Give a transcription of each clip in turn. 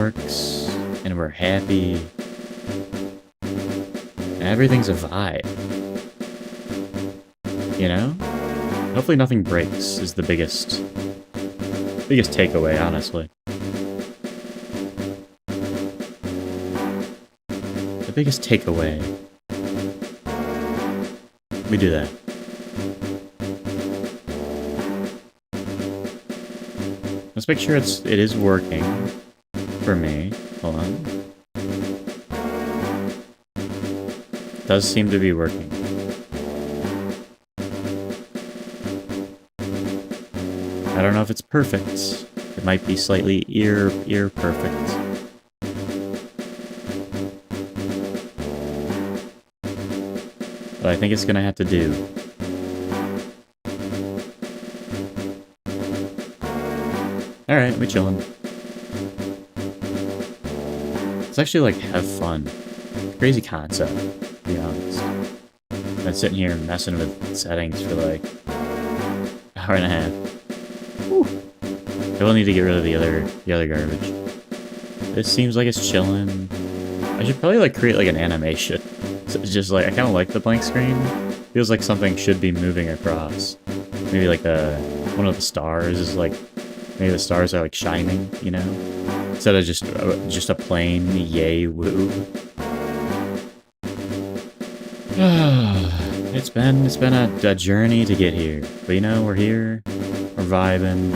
works, and we're happy. And everything's a vibe. You know? Hopefully nothing breaks is the biggest takeaway, honestly. The biggest takeaway. We do that. Let's make sure it is working for me. Hold on. It does seem to be working. I don't know if it's perfect. It might be slightly ear perfect. But I think it's gonna have to do. Alright, we chillin'. Let's actually, like, have fun. Crazy concept, to be honest. Been sitting here messing with settings for, like, an hour and a half. Whew. I will need to get rid of the other garbage. This seems like it's chillin'. I should probably, like, create, like, an animation. So it's just, like, I kind of like the blank screen. Feels like something should be moving across. Maybe, like, one of the stars is, like, maybe the stars are, like, shining, you know? Instead of just a plain yay woo. It's been a journey to get here. But, you know, we're here. We're vibing.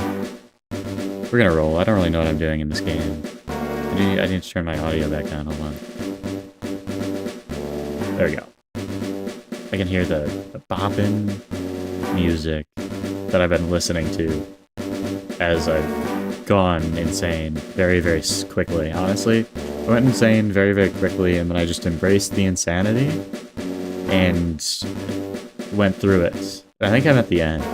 We're gonna roll. I don't really know what I'm doing in this game. I need to turn my audio back down. Hold on. There we go. I can hear the bopping music that I've been listening to as I've gone insane very, very quickly. Honestly, I went insane very, very quickly, and then I just embraced the insanity and went through it. I think I'm at the end.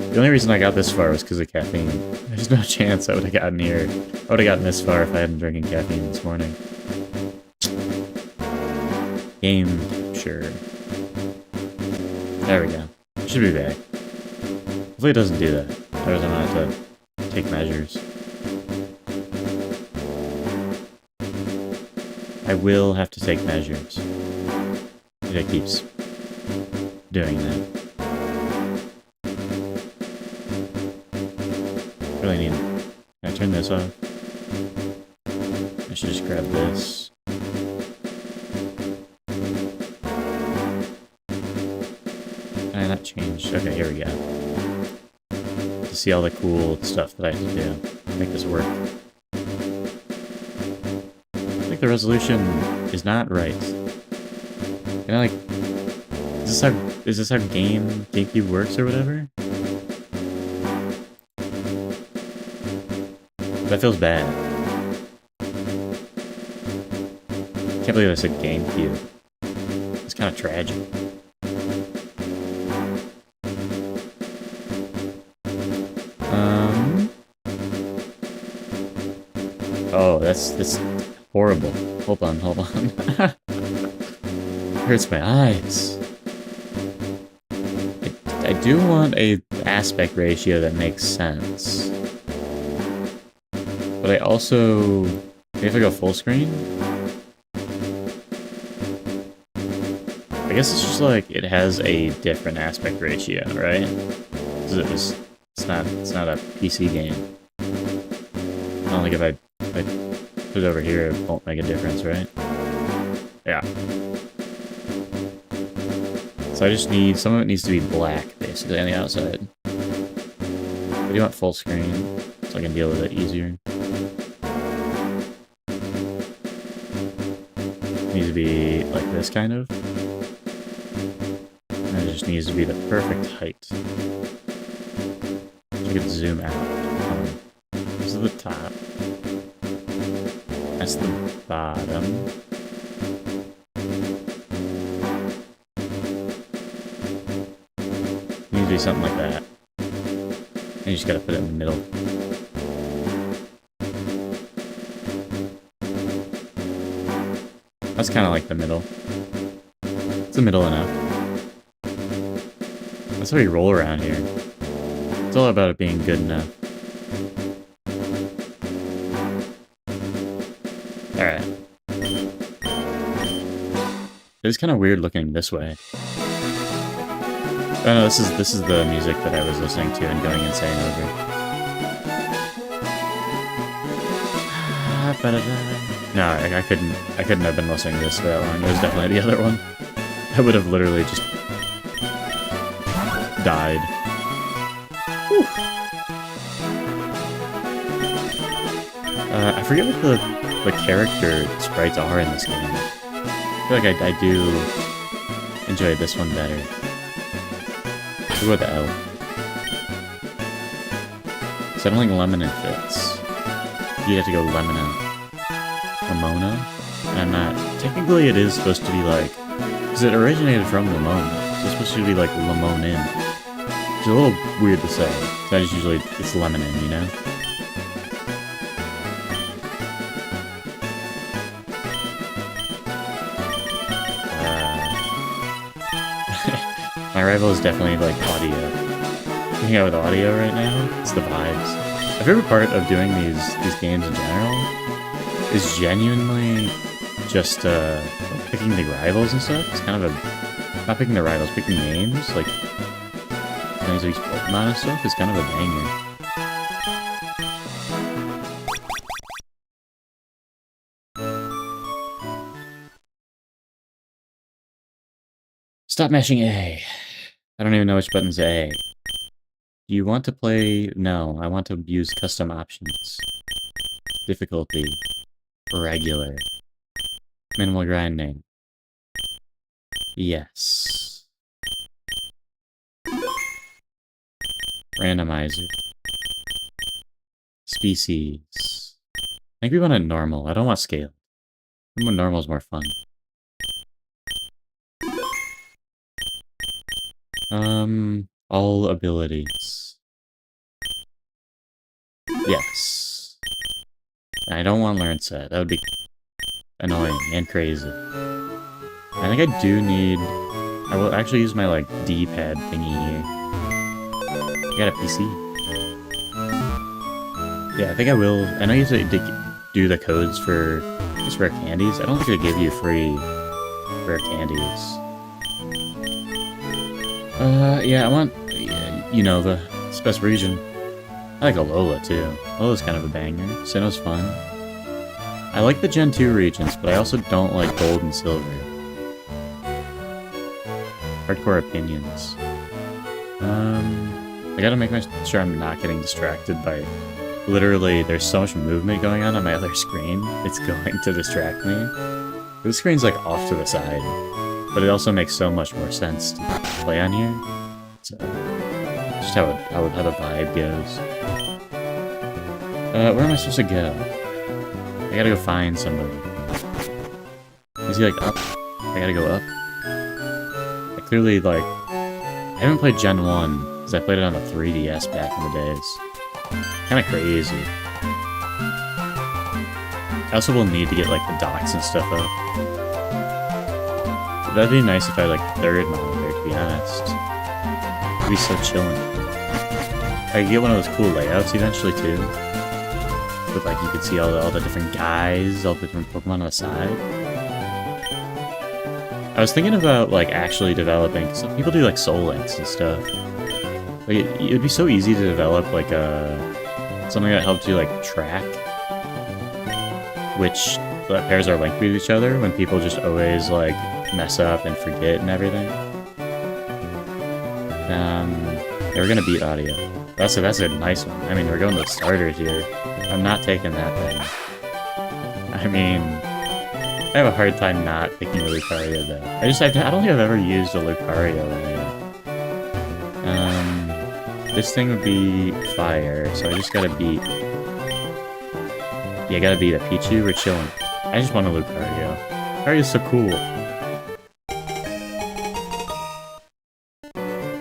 The only reason I got this far was because of caffeine. There's no chance I would have gotten here. I would have gotten this far if I hadn't drinking caffeine this morning. Game capture. There we go. Should be back. Hopefully it doesn't do that. Otherwise I'm gonna have to take measures. I will have to take measures. If it keeps doing that. Really need... Can I turn this off? I should just grab this. Can I not change? Okay, here we go. To see all the cool stuff that I have to do. Make this work. I think the resolution is not right. Can I, like... Is this how GameCube works or whatever? That feels bad. Can't believe I said GameCube. It's kind of tragic. Oh, that's horrible. Hold on. Hurts my eyes. I do want a aspect ratio that makes sense. But I also... Maybe if I go full screen? I guess it's just like it has a different aspect ratio, right? Because it's not a PC game. I don't think if I put it over here, it won't make a difference, right? Yeah. So I just need... Some of it needs to be black, basically, on the outside. I do want full screen, so I can deal with it easier. Needs to be like this, kind of. And it just needs to be the perfect height. So you can zoom out. This is the top. That's the bottom. Needs to be something like that. And you just gotta put it in the middle. That's kind of like the middle. It's the middle enough. That's how we roll around here. It's all about it being good enough. Alright. It's kind of weird looking this way. Oh no, this is the music that I was listening to and going insane over. No, I couldn't have been listening to this for that long. It was definitely the other one. I would have literally just died. Whew. I forget what the character sprites are in this game. I feel like I do enjoy this one better. Let's go with the L. So I don't think Lemon fits. You'd have to go Lemona. Lemona? And I'm not... Technically it is supposed to be like... Because it originated from Lemona. So it's supposed to be like Lemonin. Which is a little weird to say. So I just usually... It's Lemonin, you know? My rival is definitely like audio. Hanging out with audio right now, it's the vibes. My favorite part of doing these games in general is genuinely just picking the rivals and stuff. It's kind of a not picking the rivals, picking names like things like Pokemon and stuff is kind of a banger. Stop mashing A. I don't even know which button's A. Do you want to play... No, I want to use custom options. Difficulty. Regular. Minimal grinding. Yes. Randomizer. Species. I think we want it normal. I don't want scale. I think normal is more fun. All abilities. Yes. I don't want learn set. That would be annoying and crazy. I think I do need... I will actually use my, like, D-pad thingy here. I got a PC. Yeah, I think I will. I know you have to do the codes for just rare candies. I don't think they give you free rare candies. Yeah, I want, you know, the best region. I like Alola, too. Alola's kind of a banger. Sinnoh's fun. I like the Gen 2 regions, but I also don't like Gold and Silver. Hardcore opinions. I gotta make sure I'm not getting distracted by... Literally, there's so much movement going on my other screen, it's going to distract me. The screen's, like, off to the side. But it also makes so much more sense to play on here. So, just how the vibe goes. Where am I supposed to go? I gotta go find somebody. Is he like up? I gotta go up? I clearly like... I haven't played Gen 1, because I played it on the 3DS back in the days. Kinda crazy. I also will need to get like the docks and stuff up. That'd be nice if I like third monitor, to be honest. It'd be so chillin'. I could get one of those cool layouts eventually too. But like you could see all the different guys, all the different Pokemon on the side. I was thinking about like actually developing, some people do like soul links and stuff. Like it'd be so easy to develop like something that helps you like track which pairs are linked with each other when people just always like mess up and forget and everything. Yeah, we're gonna beat audio. That's a nice one. I mean, we're going to the starters here. I'm not taking that thing. I mean, I have a hard time not picking a Lucario though. I don't think I've ever used a Lucario earlier. This thing would be fire, so I just gotta beat... Yeah, I gotta beat a Pichu. We're chilling. I just want a Lucario. Lucario's so cool.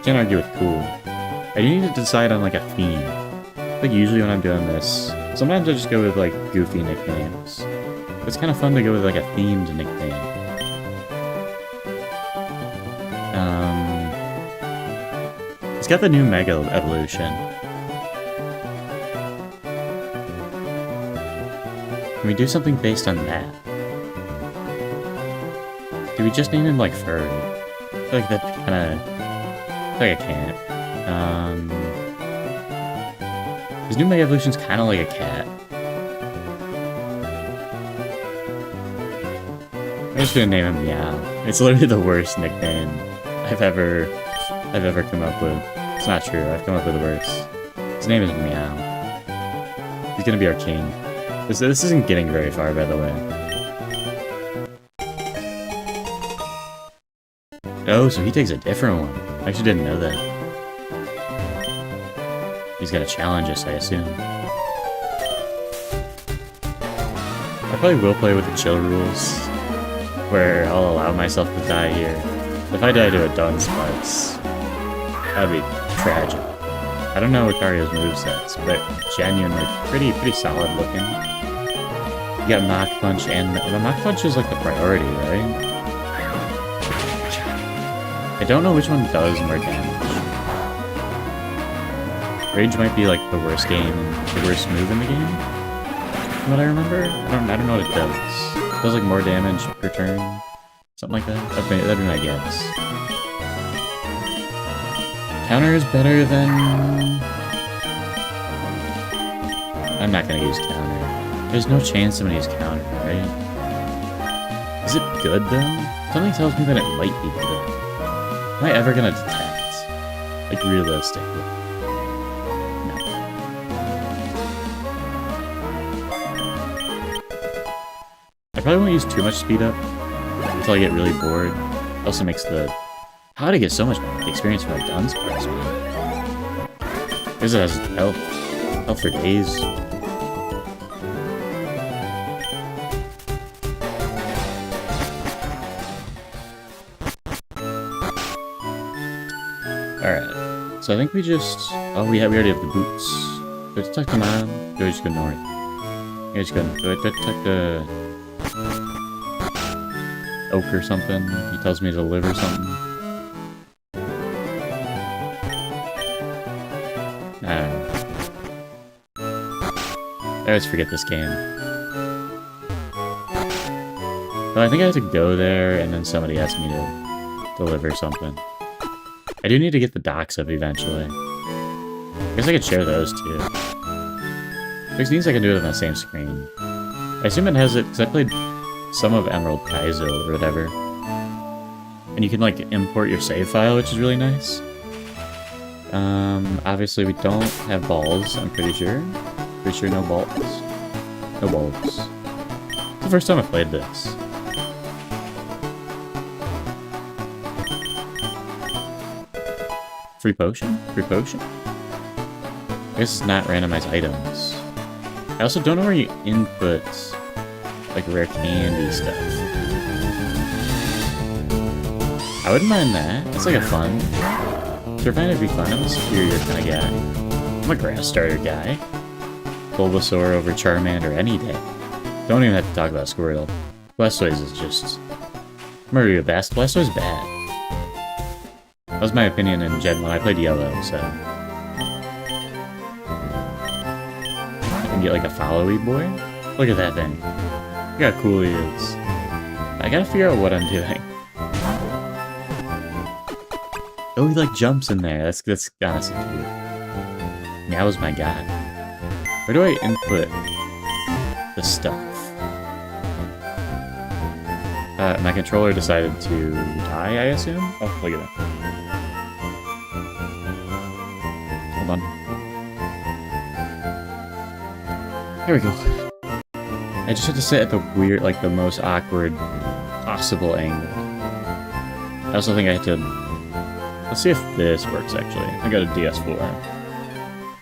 Can't argue with cool. I do need to decide on like a theme. Like usually when I'm doing this, sometimes I just go with like goofy nicknames. But it's kind of fun to go with like a themed nickname. It's got the new Mega Evolution. Can we do something based on that? Do we just name him like Furry? I feel like that kinda... I feel like I can't. His new Mega Evolution's kinda like a cat. I'm just gonna name him Meow. It's literally the worst nickname I've ever come up with. It's not true, I've come up with the worst. His name is Meow. He's gonna be our king. This isn't getting very far, by the way. Oh, so he takes a different one. I actually didn't know that. He's gonna challenge us, I assume. I probably will play with the chill rules, where I'll allow myself to die here. If I die to a Dunsparce, that'd be tragic. I don't know Lucario's movesets, but genuinely pretty solid looking. You got Mach Punch, and the Mach Punch is like the priority, right? I don't know which one does more damage. Rage might be like the worst move in the game, from what I remember. I don't know what it does. It does like more damage per turn, something like that. That'd be my guess. Counter is better than... I'm not gonna use counter. There's no chance I'm gonna use counter, right? Is it good though? Something tells me that it might be good. Am I ever gonna detect? Like, realistically. No. I probably won't use too much speed up until I get really bored. It also makes the... How to get so much experience from a Dunsparce, man? Because it has health. Health for days. Alright, so I think we just... Oh, we already have the boots. Do I talk to Mom? Do I just go north? Do I talk to... Oak or something? He tells me to live or something? I don't know. I always forget this game. But I think I have to go there, and then somebody asked me to deliver something. I do need to get the docks up eventually. I guess I could share those too. Which means I can do it on the same screen. I assume it has it, because I played some of Emerald Kaizo or whatever. And you can like import your save file, which is really nice. Obviously we don't have balls, I'm pretty sure. Pretty sure no balls. No balls. It's the first time I played this. Free potion? Free potion? I guess it's not randomized items. I also don't know where you input, like, rare candy stuff. I wouldn't mind that. That's like a fun. Sure, find it'd be fun. I'm a superior kind of guy. I'm a grass starter guy. Bulbasaur over Charmander any day. Don't even have to talk about Squirtle. Blastoise is just... I'm gonna be the best. Blastoise is bad. That was my opinion in Gen 1. I played Yellow, so... I can get like a followy boy? Look at that thing. Look how cool he is. I gotta figure out what I'm doing. Oh, he like jumps in there. That's honestly cute. Meow's my guy. Where do I input the stuff? My controller decided to die, I assume? Oh, look at that. Hold on. There we go. I just had to sit at the weird, like the most awkward possible angle. I also think I had to... Let's see if this works, actually. I got a DS4.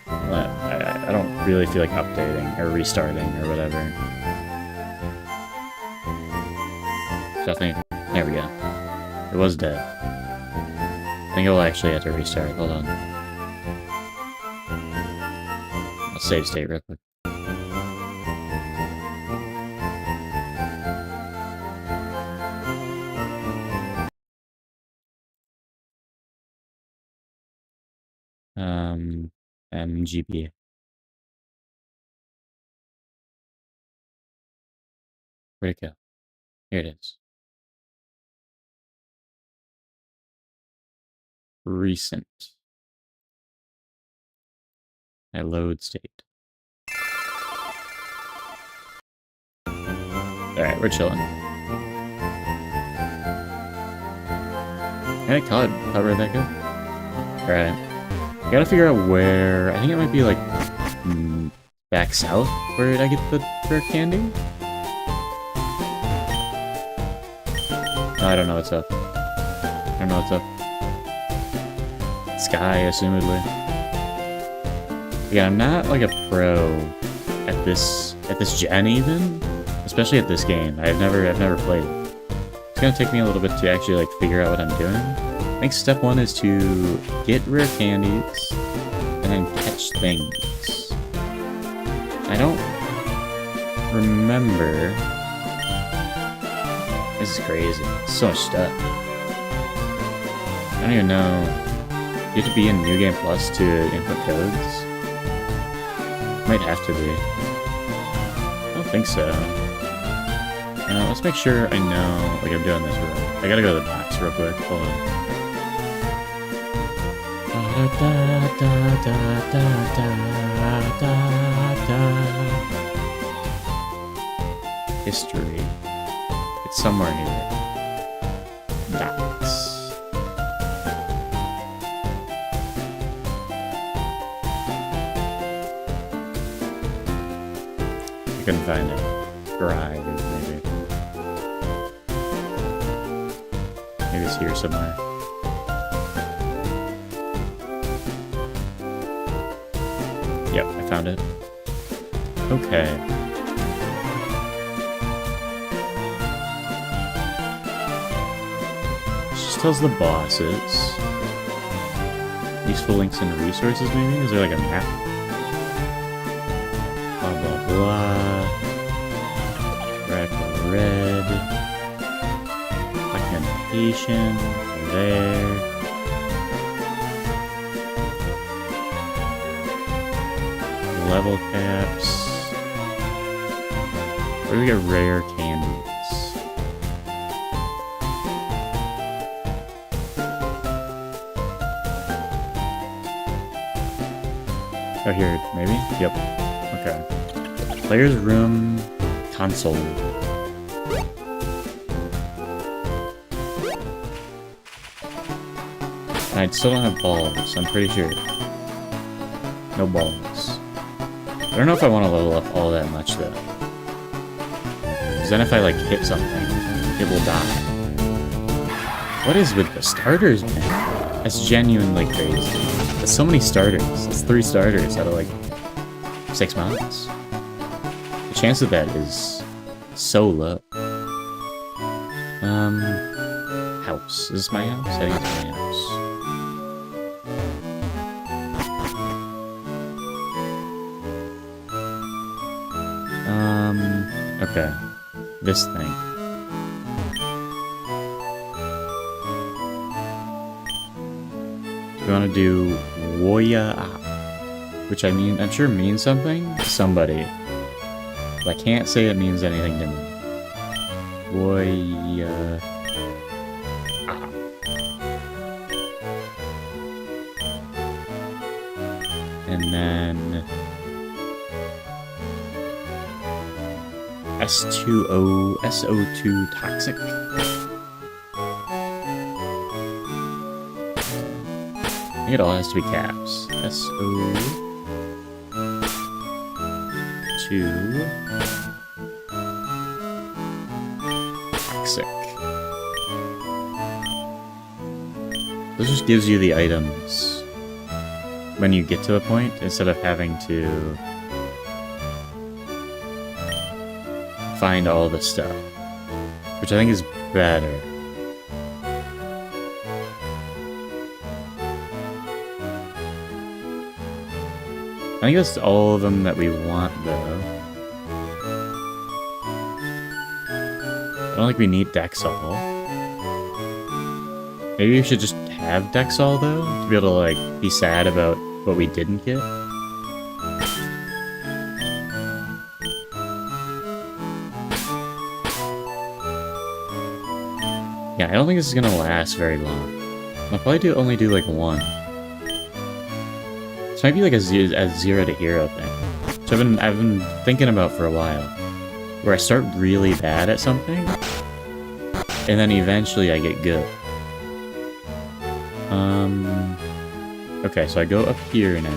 I don't really feel like updating or restarting or whatever. So I think... There we go. It was dead. I think I'll actually have to restart. Hold on. I'll save state real quick. MGP. Where'd it go? Here it is. Recent. My load state. Alright, we're chilling. Can I cover that go? Alright. I gotta figure out where... I think it might be like... back south where I get the rare candy? No, I don't know what's up. I don't know what's up. Sky, assumedly. Yeah, I'm not like a pro at this gen even. Especially at this game. I've never played it. It's gonna take me a little bit to actually like figure out what I'm doing. I think step 1 is to get rare candies and then catch things. I don't remember. This is crazy. So much stuff. I don't even know. You have to be in New Game Plus to input codes? Might have to be. I don't think so. Let's make sure I know, like I'm doing this right. I gotta go to the box real quick. Hold on. History. It's somewhere here. Docs. I couldn't find it. Drive, maybe. Maybe it's here somewhere. Yep, I found it. Okay. This just tells the bosses. Useful links and resources, maybe? Is there like a map? Blah, blah, blah. Red. Documentation. There. Level caps. Where do we get rare candies? Oh, here, maybe? Yep. Okay. Player's room console. I still don't have balls, I'm pretty sure. No balls. I don't know if I want to level up all that much, though. Because then if I, like, hit something, it will die. What is with the starters, man? That's genuinely crazy. That's so many starters. That's 3 starters out of, like, 6 months. The chance of that is so low. House. Is this my house? I think it's my house. Okay. This thing. We want to do Woya, which I'm sure means something to somebody. But I can't say it means anything to me. Woya. And then SO2 toxic. I think it all has to be caps. SO2 toxic. This just gives you the items when you get to a point instead of having to find all the stuff, which I think is better. I think that's all of them that we want, though. I don't think we need Dexol. Maybe we should just have Dexol, though, to be able to, like, be sad about what we didn't get. Yeah, I don't think this is gonna last very long. I'll probably only do like one. This might be like a zero to hero thing. So I've been thinking about for a while. Where I start really bad at something, and then eventually I get good. Okay, so I go up here now.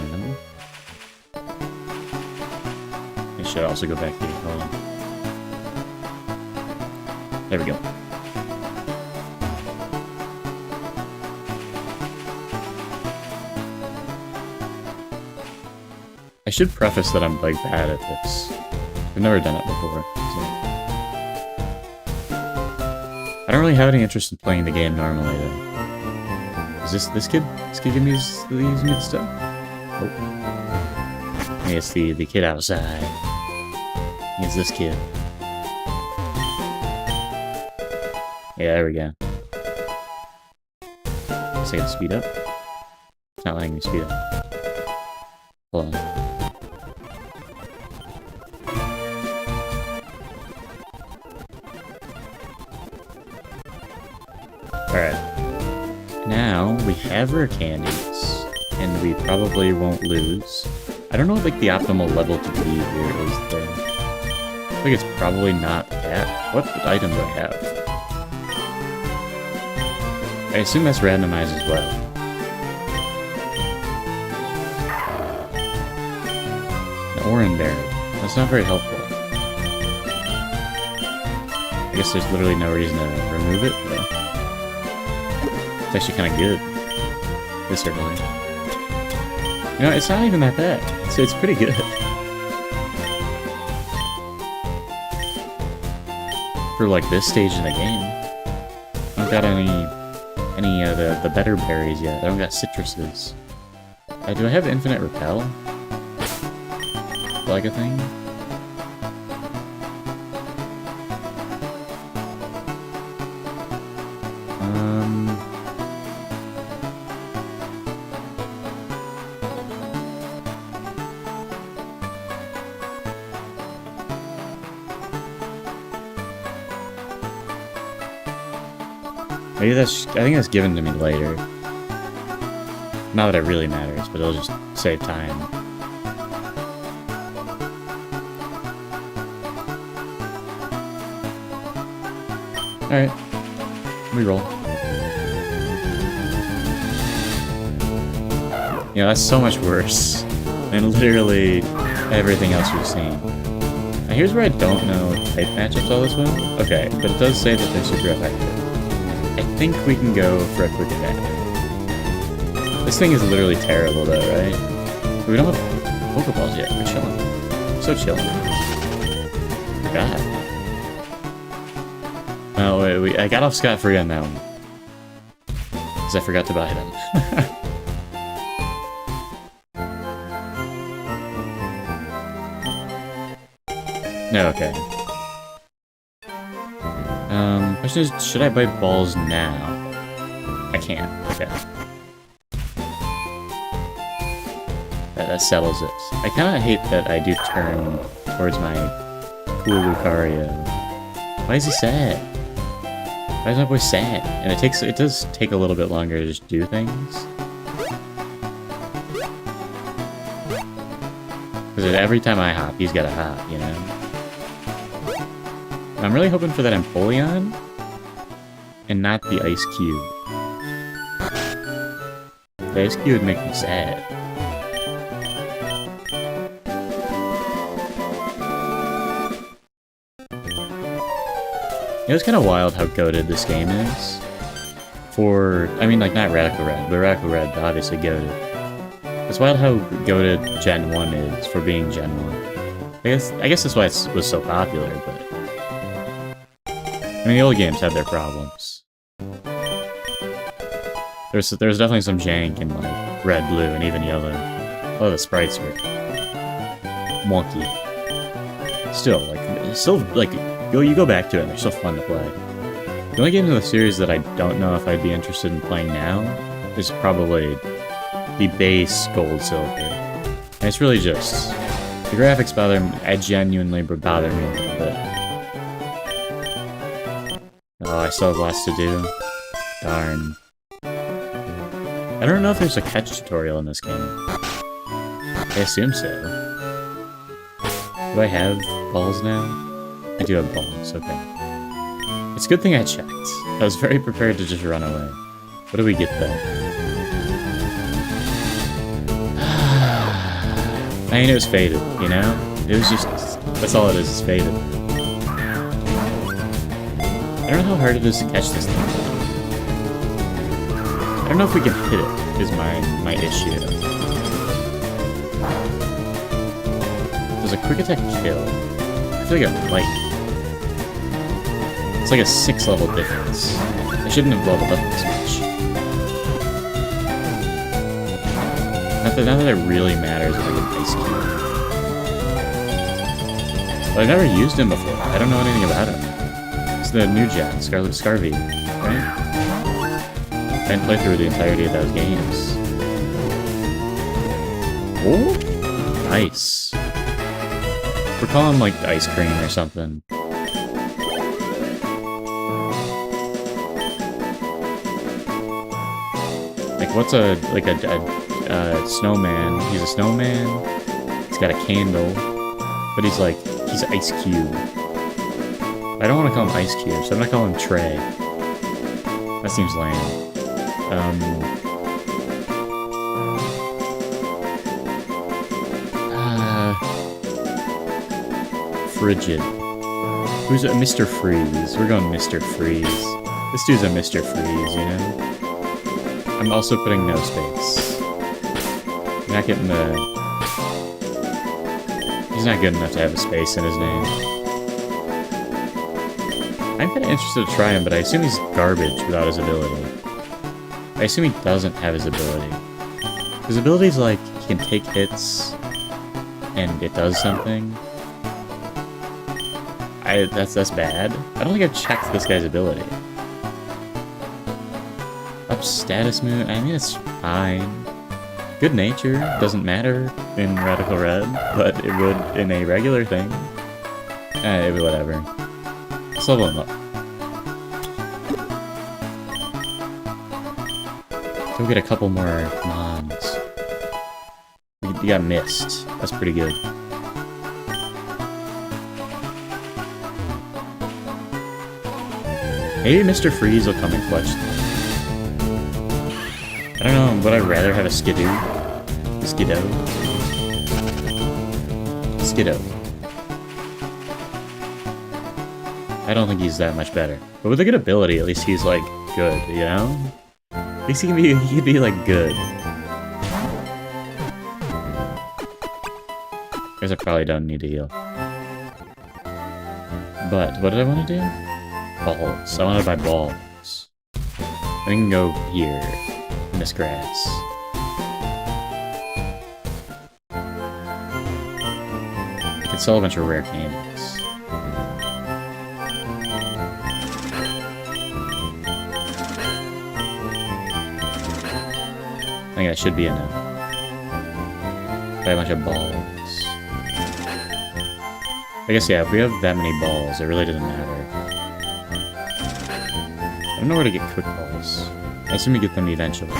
I should also go back here. Hold on. There we go. I should preface that I'm like bad at this. I've never done it before. So. I don't really have any interest in playing the game normally though. Is this kid? This kid give me these new stuff? Oh. Hey, it's the kid outside. It's this kid. Yeah, there we go. Guess I can speed up. It's not letting me speed up. Hold on. Alright. Now, we have rare candies, and we probably won't lose. I don't know what, like, the optimal level to be here is, though. I think it's probably not at... What item do I have? I assume that's randomized as well. An orange berry. That's not very helpful. I guess there's literally no reason to remove it, though. It's actually kind of good. This early. You know, it's not even that bad. It's pretty good. For like this stage in the game. I don't got any of the better berries yet. I don't got citruses. Do I have infinite repel? Like a thing? Maybe that's... I think that's given to me later. Not that it really matters, but it'll just save time. Alright. We roll. Yeah, that's so much worse than literally everything else we've seen. Now here's where I don't know type matchups all this one. Okay, but it does say that they're super effective. I think we can go for a quick attack. This thing is literally terrible though, right? We don't have Pokeballs yet. We're chilling. So chilling. God. Oh wait, I got off scot-free on that one. Because I forgot to buy them. No, okay. Question is, should I buy balls now? I can't. Okay. That settles it. I kind of hate that I do turn towards my cool Lucario. Why is he sad? Why is my boy sad? And it does take a little bit longer to just do things. Because every time I hop, he's got to hop, you know? I'm really hoping for that Empoleon, and not the Ice Cube. The Ice Cube would make me sad. It was kind of wild how goated this game is. I mean, like, not Radical Red, but Radical Red, obviously goated. It's wild how goated Gen 1 is for being Gen 1. I guess that's why it was so popular, but... I mean, the old games had their problems. There's definitely some jank in, like, red, blue, and even yellow. Oh, the sprites were... wonky. Still, you go back to it, and they're still fun to play. The only games in the series that I don't know if I'd be interested in playing now is probably the base Gold Silver. And it's really just... the graphics genuinely bother me a little bit. Oh, I still have lots to do. Darn. I don't know if there's a catch tutorial in this game. I assume so. Do I have balls now? I do have balls, okay. It's a good thing I checked. I was very prepared to just run away. What do we get though? I mean, it was faded, you know? It was just... that's all it is faded. I don't know how hard it is to catch this thing. I don't know if we can hit it, is my issue. Does a quick attack kill? I feel like it might. It's like a 6 level difference. I shouldn't have leveled up this much. Not that it really matters if I get Ice Cube. But I've never used him before. I don't know anything about him. It's the new gen, Scarvy, right? I didn't play through the entirety of those games. Oh, nice. We're calling him like ice cream or something. Like what's a snowman? He's a snowman. He's got a candle, but he's Ice Cube. I don't want to call him Ice Cube, so I'm not calling him Trey. That seems lame. Frigid. Who's a Mr. Freeze? We're going Mr. Freeze. This dude's a Mr. Freeze, you know? I'm also putting no space. I'm not getting the... He's not good enough to have a space in his name. I'm kind of interested to try him, but I assume he's garbage without his ability. I assume he doesn't have his ability. His ability's like, he can take hits, and it does something. That's bad. I don't think I've checked this guy's ability. Up status move, I mean it's fine. Good nature, doesn't matter in Radical Red, but it would in a regular thing. Whatever. Let's level him up. Go get a couple more mons. You got missed. That's pretty good. Maybe Mr. Freeze will come in clutch. I don't know, would I rather have a Skidoo? Skiddo? Skiddo. I don't think he's that much better. But with a good ability, at least he's, like, good, you know? At least he can be like, good. I guess I probably don't need to heal. But, what did I want to do? Balls. I want to buy balls. I can go here. In this grass. I can sell a bunch of rare candies. I think that should be enough. Buy a bunch of balls. I guess, yeah, if we have that many balls, it really doesn't matter. I don't know where to get quick balls. I assume we get them eventually.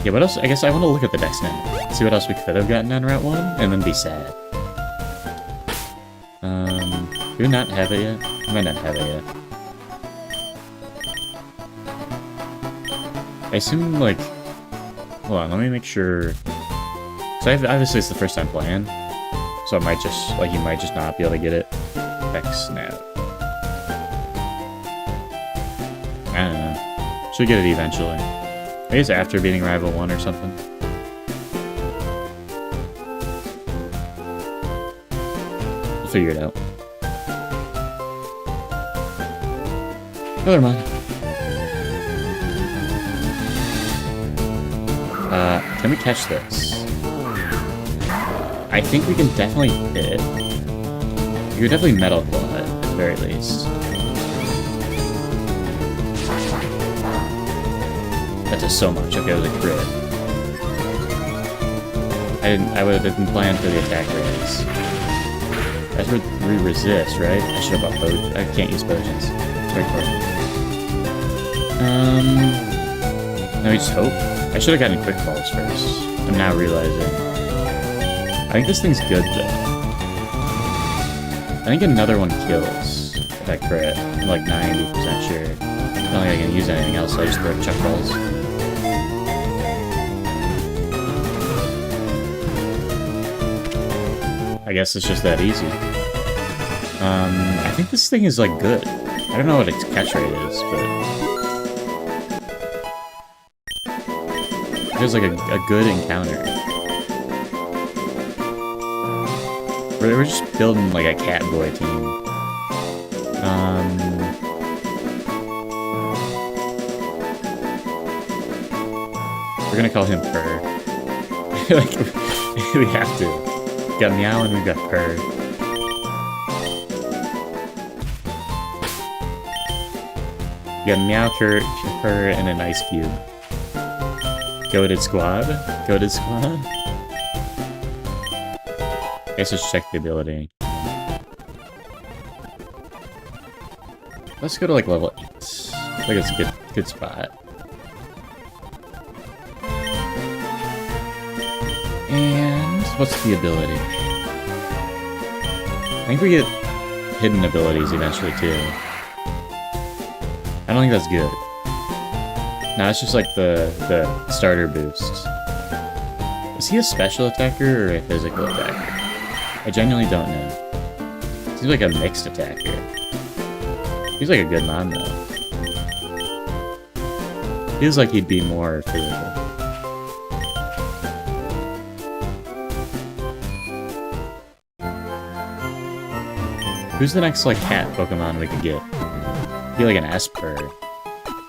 Yeah, what else? I guess I want to look at the decks now. See what else we could have gotten on Route 1, and then be sad. Do we not have it yet? We might not have it yet. I assume, like... Hold on, let me make sure... So obviously it's the first time playing. So it might just... Like, you might just not be able to get it. X-Snap. I don't know. Should get it eventually. Maybe it's after beating Rival 1 or something. We'll figure it out. Never mind. Can we catch this? I think we can definitely hit it. You could definitely Metal Claw it, at the very least. That does so much. Okay, it was a crit. I didn't plan for the attack raise. That's where we resist, right? I should have bought potions. I can't use potions. Sorry for it. Now we just hope. I should have gotten quick falls first. I'm now realizing. I think this thing's good though. I think another one kills if I crit. I'm like 90% sure. I don't think I can use anything else, so I just throw chuck balls. I guess it's just that easy. I think this thing is like good. I don't know what its catch rate is, but it feels like a good encounter. We're just building like a cat boy team. We're gonna call him Purr. Like we have to. We got Meow and we got Purr. We got Meow, Purr, and an Ice Cube. Goated squad? Goated squad? I guess let's check the ability. Let's go to like level 8. I think it's a good spot. And what's the ability? I think we get hidden abilities eventually too. I don't think that's good. No, it's just like the starter boost. Is he a special attacker or a physical attacker? I genuinely don't know. Seems like a mixed attacker. He's like a good mon though. Feels like he'd be more physical. Who's the next like cat Pokemon we could get? Be like an Esper.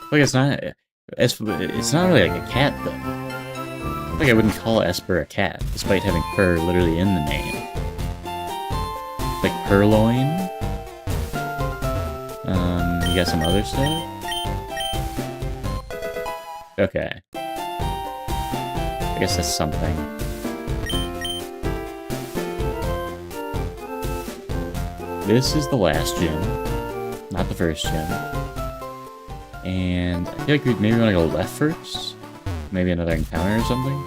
Like it's not really like a cat though. Like I wouldn't call Esper a cat, despite having Purr literally in the name. Like Purloin. You got some other stuff? Okay. I guess that's something. This is the last gym, not the first gym. And I feel like we maybe want to go left first? Maybe another encounter or something?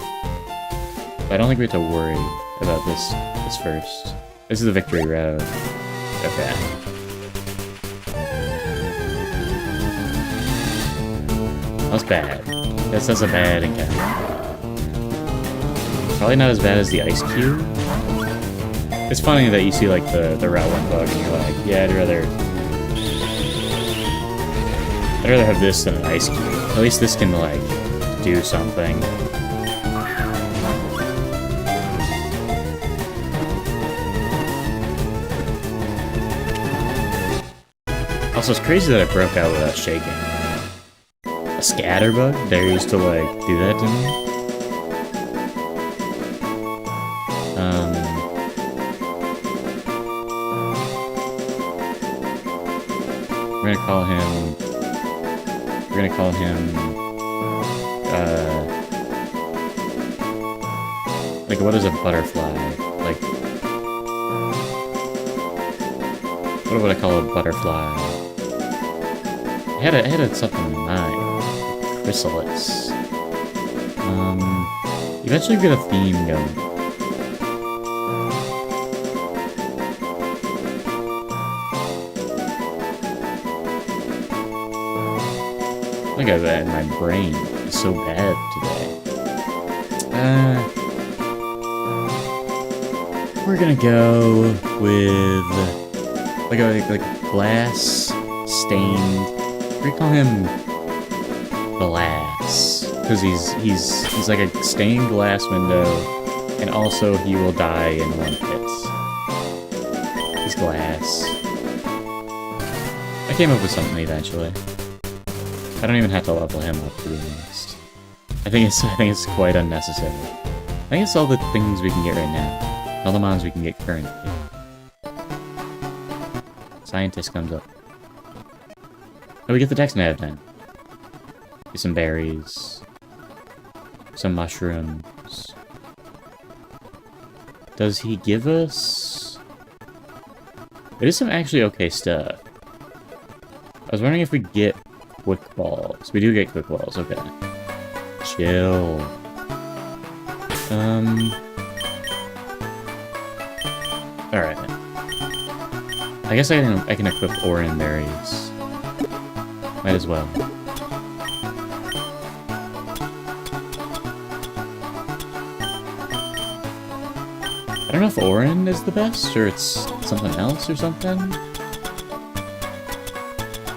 But I don't think we have to worry about this first. This is the victory road. Okay. That's bad. That's a bad encounter. Probably not as bad as the Ice Cube. It's funny that you see like the Route 1 bug and you're like, yeah, I'd rather have this than an Ice Cube. At least this can like do something. Also, it's crazy that it broke out without shaking. A scatterbug? Dare used to like do that to me? We're gonna call him, like, what is a butterfly? Like, what would I call a butterfly? I had something in mind. Chrysalis. Eventually we get a theme going. Look at that, my brain is so bad today. We're gonna go with like a glass stained. We call him Glass because he's like a stained glass window, and also he will die in one hit. He's Glass. I came up with something eventually. I don't even have to level him up, to be honest. I think it's quite unnecessary. I think it's all the things we can get right now. All the mons we can get currently. Scientist comes up. Oh, we get the text nav then. Get some berries. Some mushrooms. Does he give us... It is some actually okay stuff. I was wondering if we get quick balls. We do get quick balls, okay. Chill. Alright. I guess I can equip Oran berries. Might as well. I don't know if Oran is the best, or it's something else or something.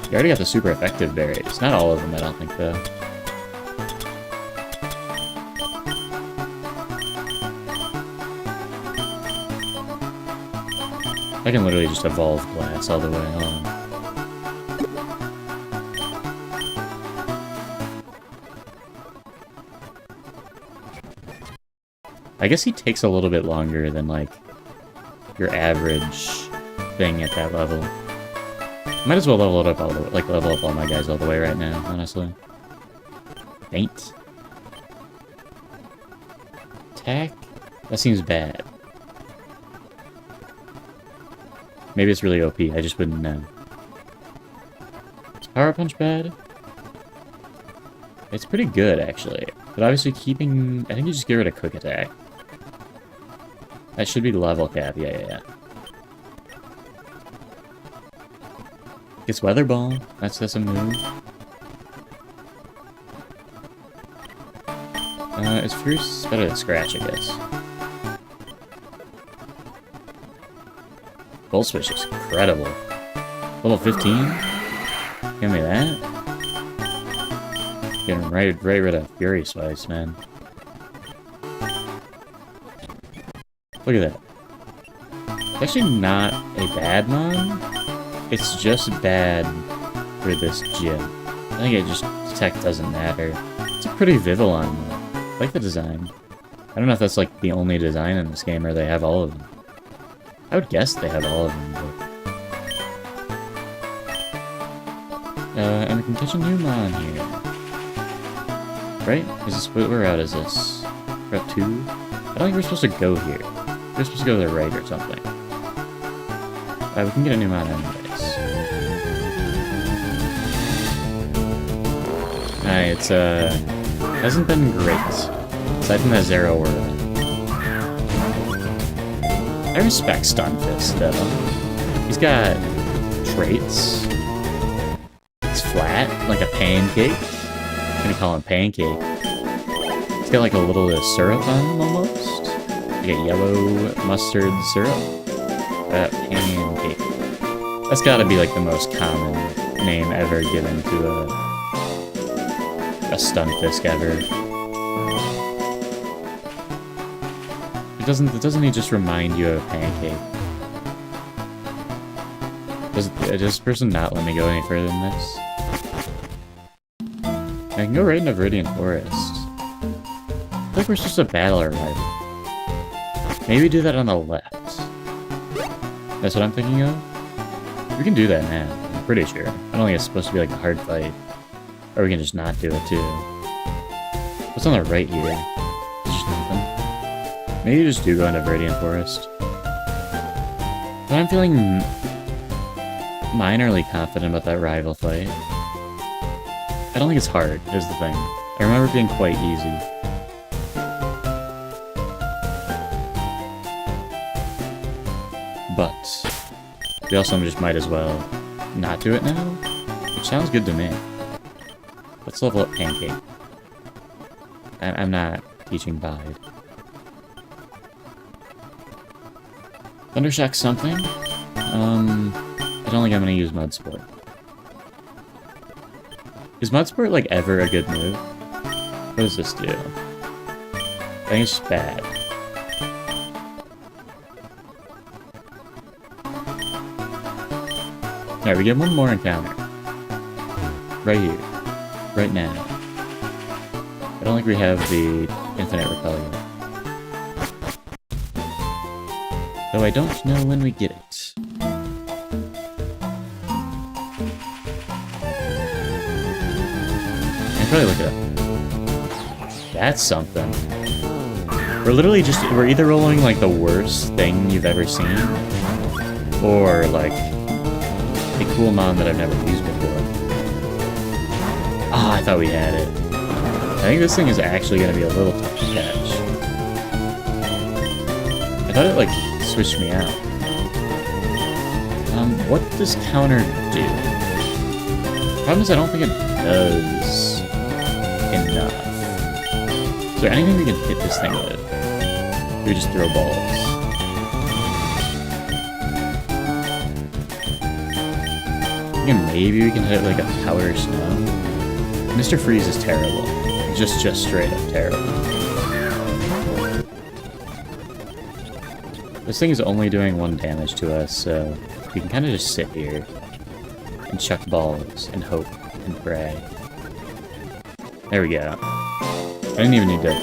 You already got the super effective berries. Not all of them, I don't think, though. I can literally just evolve glass all the way on. I guess he takes a little bit longer than, like, your average thing at that level. Might as well level it up all the way, like, level up all my guys all the way right now, honestly. Faint. Attack? That seems bad. Maybe it's really OP, I just wouldn't know. Is Power Punch bad? It's pretty good, actually. But obviously keeping... I think you just get rid of Quick Attack. That should be the level cap, yeah. Gets Weather Ball. That's a move. Is Fierce better than Scratch, I guess. Volt Switch is incredible. Level 15? Give me that. Getting right rid of Fury Slice, man. Look at that. It's actually not a bad mon. It's just bad for this gym. I think it just tech doesn't matter. It's a pretty Vivillon though. I like the design. I don't know if that's like the only design in this game or they have all of them. I would guess they have all of them, but... and we can catch a new mon here. Right? Is this... Where out is this? Route 2? I don't think we're supposed to go here. We're supposed to go to the right or something. We can get a new mon anyways. Alright, it's, hasn't been great. Aside from that Zero word. I respect Stunfisk, though. He's got traits. It's flat, like a pancake. I'm gonna call him Pancake. He's got like a little bit of syrup on him, almost. Like a yellow mustard syrup. Pancake. That's gotta be like the most common name ever given to a Stunfisk ever. Doesn't he just remind you of a pancake? Does this person not let me go any further than this? I can go right into Viridian Forest. I feel like we're supposed to battle our rival. Maybe do that on the left. That's what I'm thinking of? We can do that now, I'm pretty sure. I don't think it's supposed to be like a hard fight. Or we can just not do it too. What's on the right here? It's just nothing. Maybe you just do go into Viridian Forest. But I'm feeling minorly confident about that rival fight. I don't think it's hard, is the thing. I remember it being quite easy. But we also just might as well not do it now, which sounds good to me. Let's level up Pancake. I'm not teaching Bide. Thundershock something? I don't think I'm gonna use Mud Sport. Is Mud Sport, like, ever a good move? What does this do? I think it's just bad. Alright, we get one more encounter. Right here. Right now. I don't think we have the Infinite Repel yet. Though I don't know when we get it. I can probably look it up. That's something. We're literally just... We're either rolling, like, the worst thing you've ever seen, or like a cool mon that I've never used before. Ah, I thought we had it. I think this thing is actually going to be a little tough to catch. I thought it like switched me out. What does counter do? Problem is I don't think it does enough. Is there anything we can hit this thing with? Or we just throw balls? Maybe we can hit it like a powder snow. Mr. Freeze is terrible. Just straight up terrible. This thing is only doing 1 damage to us, so we can kind of just sit here and chuck balls and hope and pray. There we go. I didn't even need to.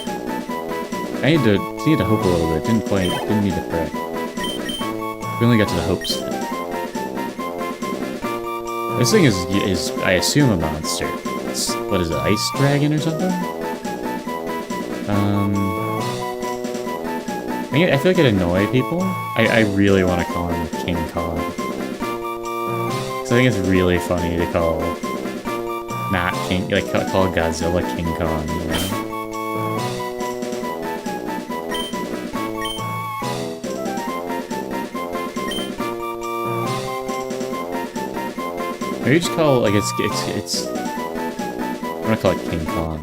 I need to hope a little bit. Didn't need to pray. We only got to the hope step. This thing is I assume a monster. It's, what is it, Ice Dragon or something? I feel like it annoy people. I really want to call him King Kong. Because I think it's really funny to call not King, like call Godzilla King Kong, you know? Maybe just call like it's I'm gonna call it King Kong.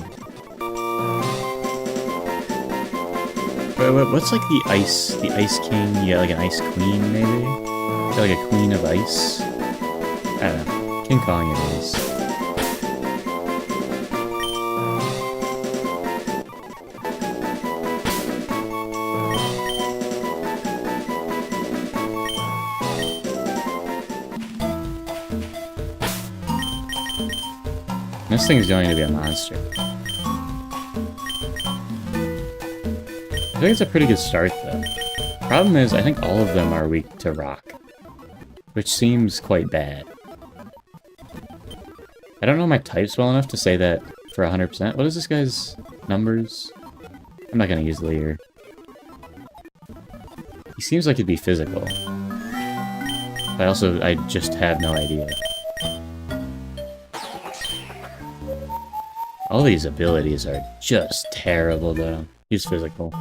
Wait, what's like the ice king? Yeah, like an ice queen maybe? Like a queen of ice? I don't know. King Kong it is. This thing's going to be a monster. I think it's a pretty good start, though. Problem is, I think all of them are weak to rock, which seems quite bad. I don't know my types well enough to say that for 100%. What is this guy's numbers? I'm not gonna use Lear. He seems like he'd be physical. But I just have no idea. All these abilities are just terrible, though. He's physical.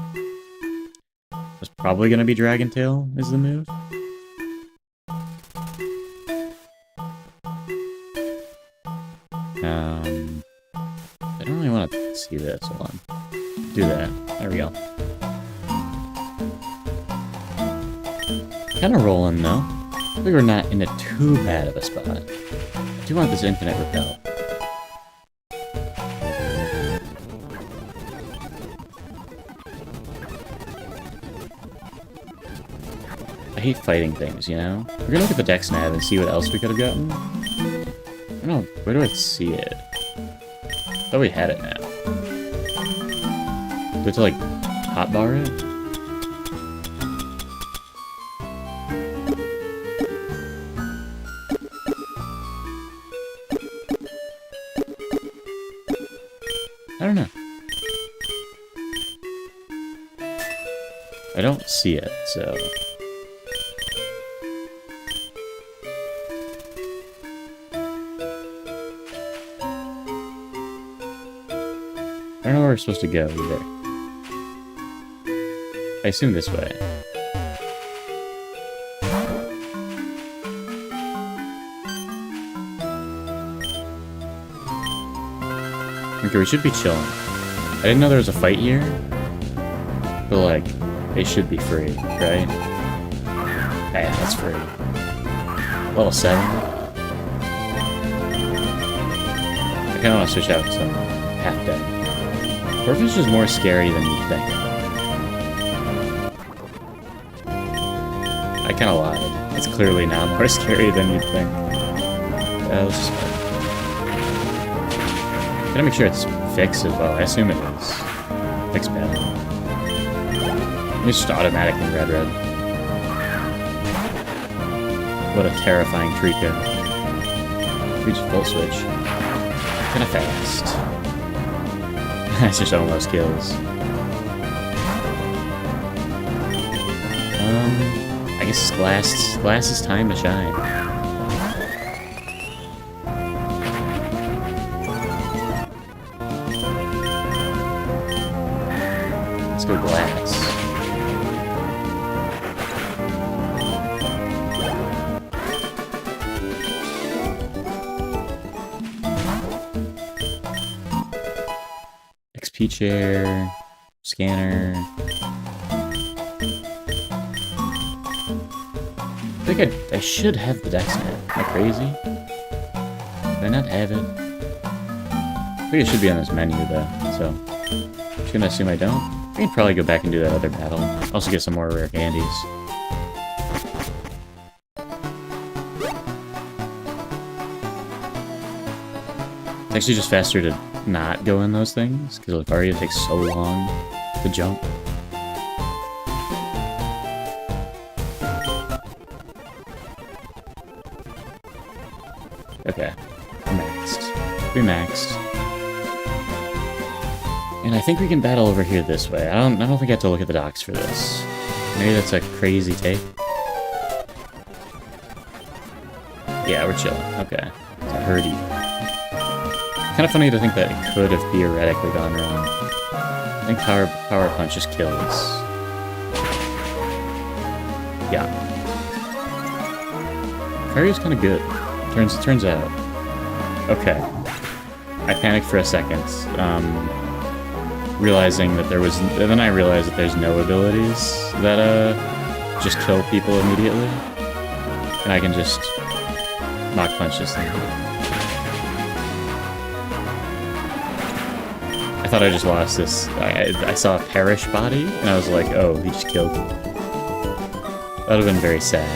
It's probably gonna be Dragon Tail is the move. I don't really want to see this. Hold on. Do that. There we go. Kind of rolling, though. I think we're not in a too bad of a spot. I do want this infinite repel. I hate fighting things, you know? We're gonna look at the dex nav and see what else we could have gotten. I don't know, where do I see it? I thought we had it now. Do we have to, like, hotbar it? I don't know. I don't see it, so... I don't know where we're supposed to go either. I assume this way. Okay, we should be chilling. I didn't know there was a fight here. But like, it should be free, right? Yeah, that's free. Level 7. I kinda wanna switch out to some half-dead. Corphish is more scary than you'd think. I kinda lied. It's clearly not more scary than you'd think. Let's just... Gotta make sure it's fixed as well. I assume it is. Fixed bad. It's just automatically red. What a terrifying Trico. We just full switch. Kinda fast. That's just almost kills. I guess it's glass's time to shine. Let's go glass. XP chair, scanner. I think I should have the dex now. Am I crazy? Did I not have it? I think it should be on this menu though, so just gonna assume I don't. I can probably go back and do that other battle. Also get some more rare candies. It's actually just faster to not go in those things, because Lucario takes so long to jump. Okay, maxed. We maxed. And I think we can battle over here this way. I don't think I have to look at the docks for this. Maybe that's a crazy take. Yeah, we're chilling. Okay. It's a hurdy. Kind of funny to think that it could have theoretically gone wrong. I think Power Punch just kills. Yeah. Fario's kind of good. Turns out. Okay. I panicked for a second. Realizing that there was... Then I realized that there's no abilities that, just kill people immediately. And I can just... Mach Punch this thing. I thought I just lost this. I saw a Perish body, and I was like, oh, he just killed me. That would have been very sad.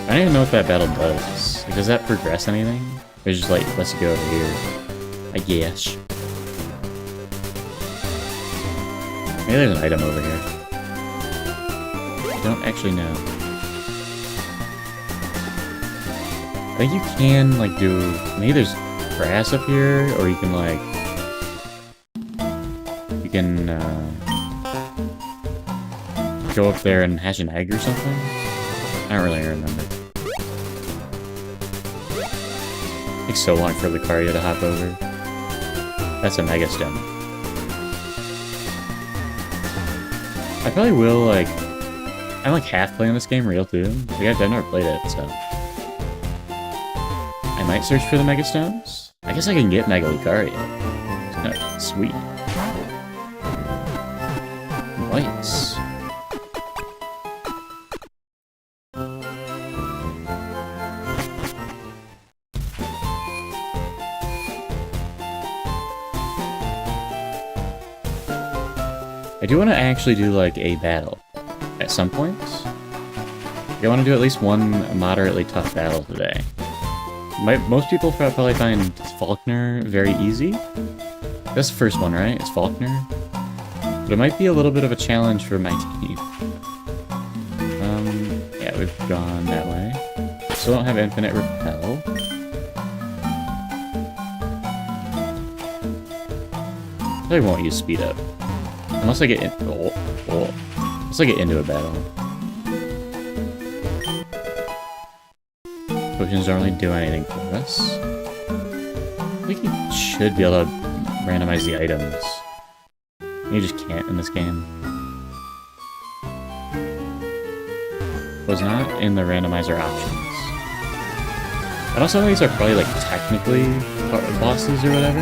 I don't even know what that battle does. Like, does that progress anything? Or just like, let's go over here. I guess. Maybe there's an item over here. I don't actually know. I think you can, like, do... Maybe there's grass up here, or you can, like... You can, go up there and hatch an egg or something? I don't really remember. It takes so long for Lucario to hop over. That's a Mega Stone. I probably will, like... I'm, like, half playing this game real, too. Like, I've never played it, so... I might search for the Mega Stones. I guess I can get Mega Lucario. It's kind of sweet. Lights. I do want to actually do, like, a battle at some points. I want to do at least one moderately tough battle today. Most people probably find Faulkner very easy. That's the first one, right? It's Faulkner. But it might be a little bit of a challenge for my team. Yeah, we've gone that way. Still don't have Infinite Repel. Probably won't use Speed Up. Unless I get in... Unless I get into a battle. Potions don't really do anything for us. I think you should be able to randomize the items. You just can't in this game. Was not in the randomizer options. And also these are probably like technically bosses or whatever.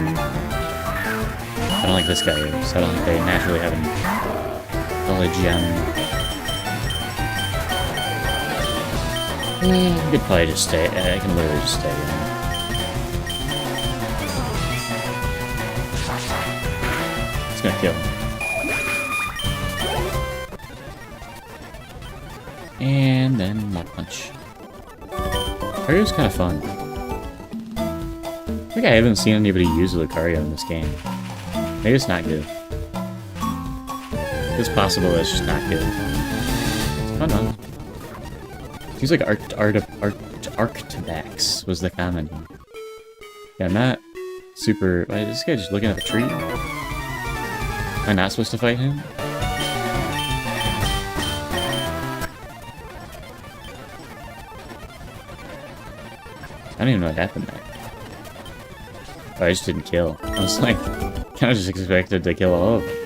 I don't like this guy here, so I don't think they naturally have a gem. I could probably just stay. I can literally just stay. It's gonna kill him. And then Mach Punch. Lucario's kind of fun. I think I haven't seen anybody use Lucario in this game. Maybe it's not good. It's possible that it's just not good. It's fun though. Seems like Arctabax was the comment. Yeah, I'm not super... Wait, is this guy just looking at the tree? Am I not supposed to fight him? don't even know what happened there. Oh, I just didn't kill. I was like, kind of just expected to kill all of them.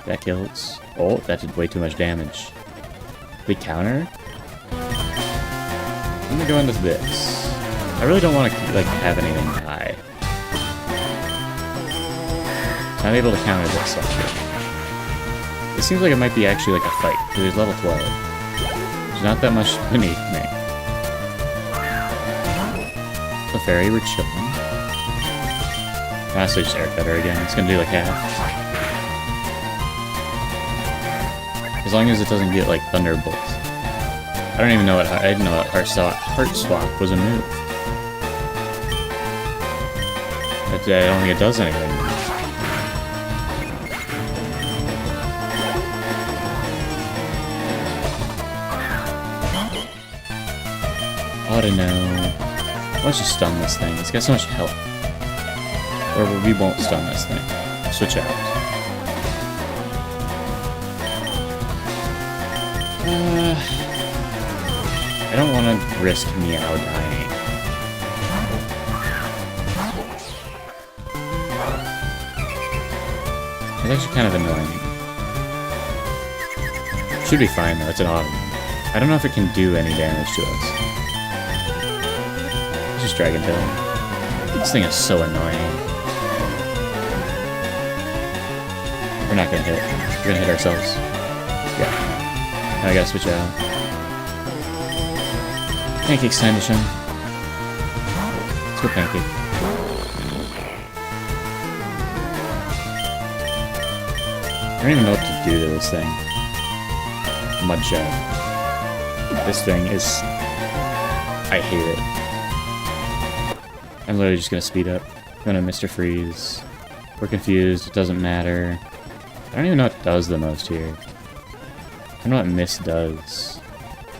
That kills. Oh, that did way too much damage. We counter? I'm gonna go into this. I really don't want to, like, have anything die. So I'm able to counter this, actually. It seems like it might be actually like a fight, because he's level 12. There's not that much beneath me. The fairy, we're chilling. Honestly, just air cutter again. It's gonna do like half. As long as it doesn't get like thunderbolt. I don't even know what I didn't know what heart swap was a move. I don't think it does anything. I don't know. Let's just stun this thing. It's got so much health. Or we won't stun this thing. Switch out. I don't want to risk Meow dying. It's actually kind of annoying. Should be fine though, it's an autumn. I don't know if it can do any damage to us. Let's just Dragon Tail. This thing is so annoying. We're not gonna hit. We're gonna hit ourselves. Yeah. Now I gotta switch out. Pancake's time to shine. Let's go Pancake. I don't even know what to do to this thing. Mud Shot. This thing is... I hate it. I'm literally just gonna speed up. I'm gonna Mr. Freeze. We're confused, it doesn't matter. I don't even know what does the most here. I don't know what Miss does.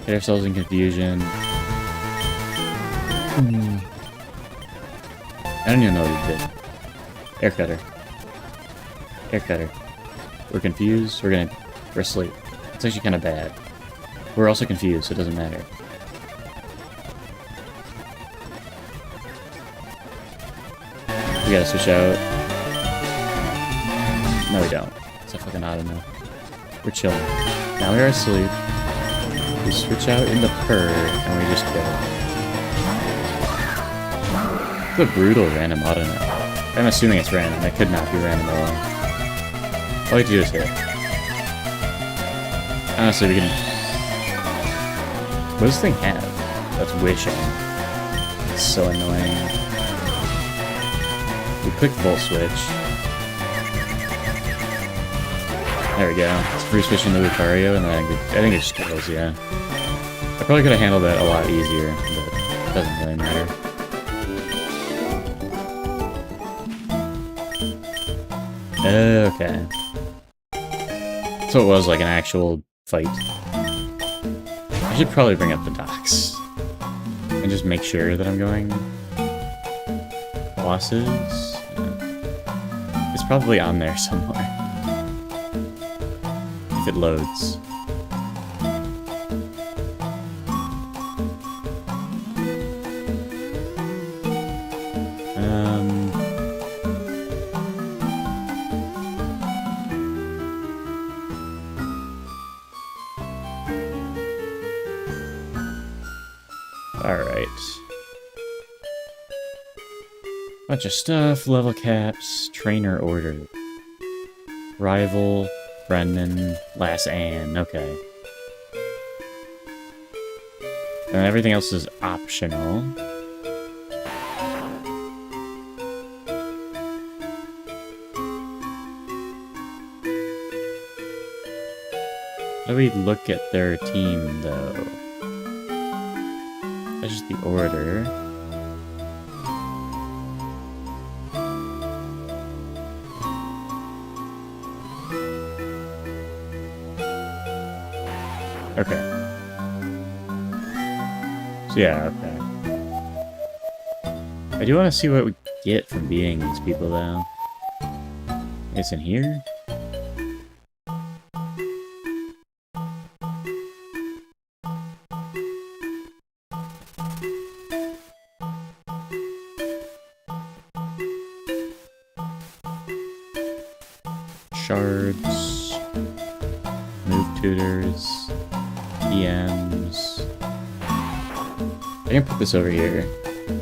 Get ourselves in confusion. I don't even know what he did. Air Cutter. Air Cutter. We're confused, we're asleep. It's actually kind of bad. We're also confused, so it doesn't matter. We gotta switch out. No, we don't. It's a fucking auto. We're chilling. Now we are asleep. We switch out into Purr, and we just kill. What a brutal random auto. I'm assuming it's random. It could not be random at all. All we have to do is hit. Honestly, we can... What does this thing have? That's wishing. It's so annoying. We click Volt Switch. There we go. Let's free switch into Lucario, and then I think it just kills, yeah. I probably could have handled that a lot easier, but it doesn't really matter. Okay. So it was like an actual fight. I should probably bring up the docks. And just make sure that I'm going... Bosses? It's probably on there somewhere. If it loads. Alright. Bunch of stuff, level caps, trainer order. Rival, Brendan, Last Anne, okay. And everything else is optional. How do we look at their team, though? That's just the order. Okay. So yeah, okay. I do want to see what we get from beating these people, though. It's in here? shards, move tutors, EMs. I can put this over here.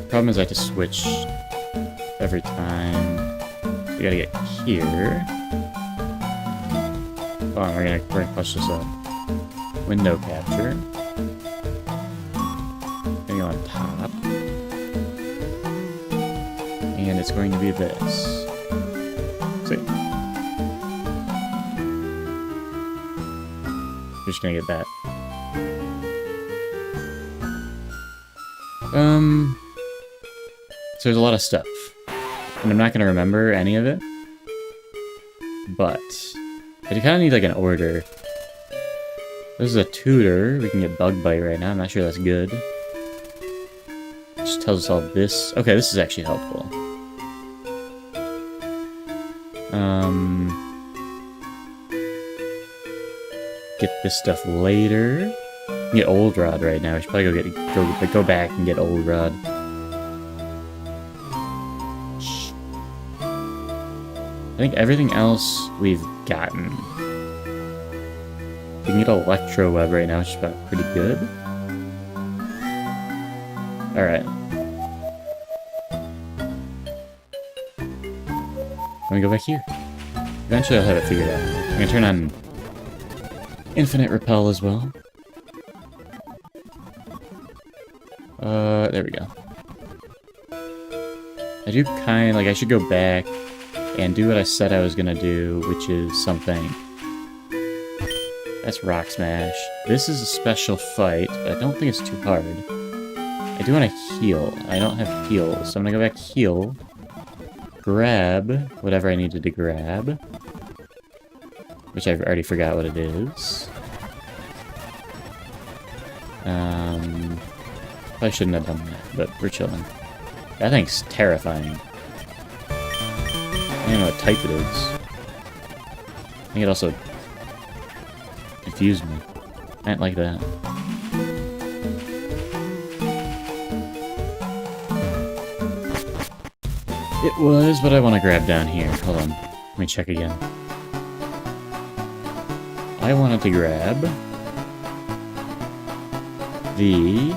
Problem is I have to switch every time. We gotta get here. Hold on, we're gonna push this up. Window capture. Gonna go on top. And it's going to be this. See? We're just gonna get that. So there's a lot of stuff. And I'm not gonna remember any of it. But I kind of need like an order. This is a tutor. We can get bug bite right now. I'm not sure that's good. Just tells us all this. Okay, this is actually helpful. Get this stuff later. Get old rod right now. We should probably go back and get old rod. I think everything else we've gotten. We can get electro web right now, which is about pretty good. Alright. Let me go back here. Eventually I'll have it figured out. I'm gonna turn on infinite repel as well. There we go. I do I should go back and do what I said I was gonna do, which is something. That's Rock Smash. This is a special fight, but I don't think it's too hard. I do want to heal. I don't have heals, so I'm gonna go back heal. Grab whatever I needed to grab. Which I've already forgot what it is. Probably shouldn't have done that, but we're chilling. That thing's terrifying. I don't know what type it is. I think it also confused me. I didn't like that. It was what I want to grab down here. Hold on. Let me check again. I wanted to grab the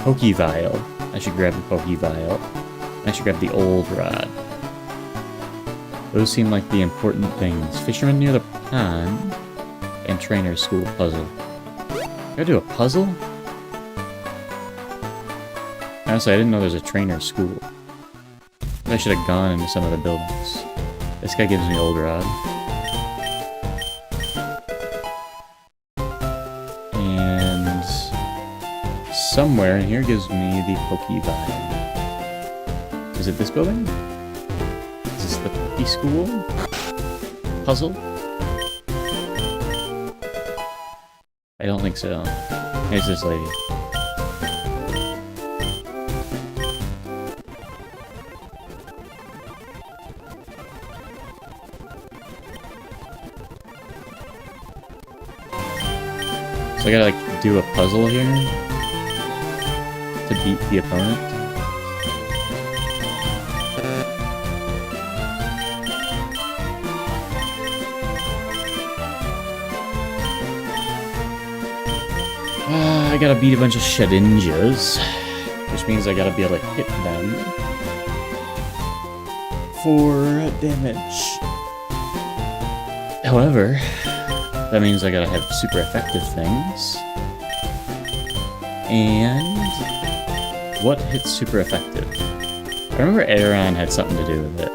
Pokevial. I should grab the Pokevial. I should grab the old rod. Those seem like the important things. Fisherman near the pond and trainer school puzzle. Gotta do a puzzle? Honestly, I didn't know there was a trainer school. I should have gone into some of the buildings. This guy gives me old rod. And somewhere in here gives me the Pokevial. Is it this building? Is this the Poke School? Puzzle? I don't think so. Here's this lady. So I gotta like do a puzzle here to beat the opponent. I gotta beat a bunch of Shedinjas, which means I gotta be able to hit them for damage. However, that means I gotta have super effective things. And what hits super effective? I remember Aaron had something to do with it.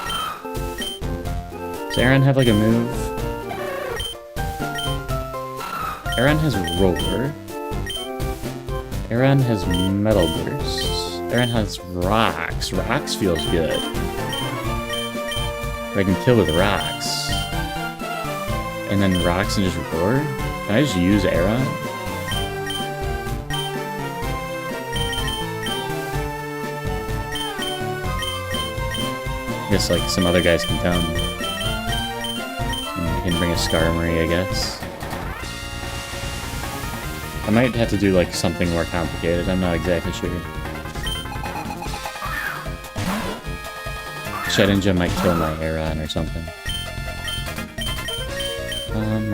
Does Aaron have like a move? Aaron has Roar. Aaron has Metal Bursts. Aaron has Rocks. Rocks feels good. I can kill with Rocks. And then Rocks and just Roar? Can I just use Aaron? I guess like some other guys can come. And I can bring a Skarmory, I guess. I might have to do like something more complicated, I'm not exactly sure. Shedinja might kill my Aaron or something.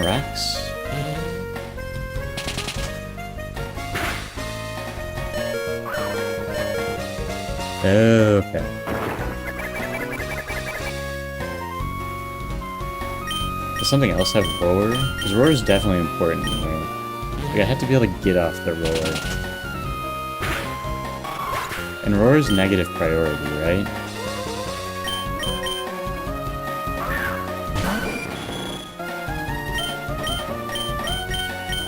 Rocks. Okay. Does something else have roar? Because roar is definitely important in here. Like, I have to be able to get off the roar. And roar is negative priority, right?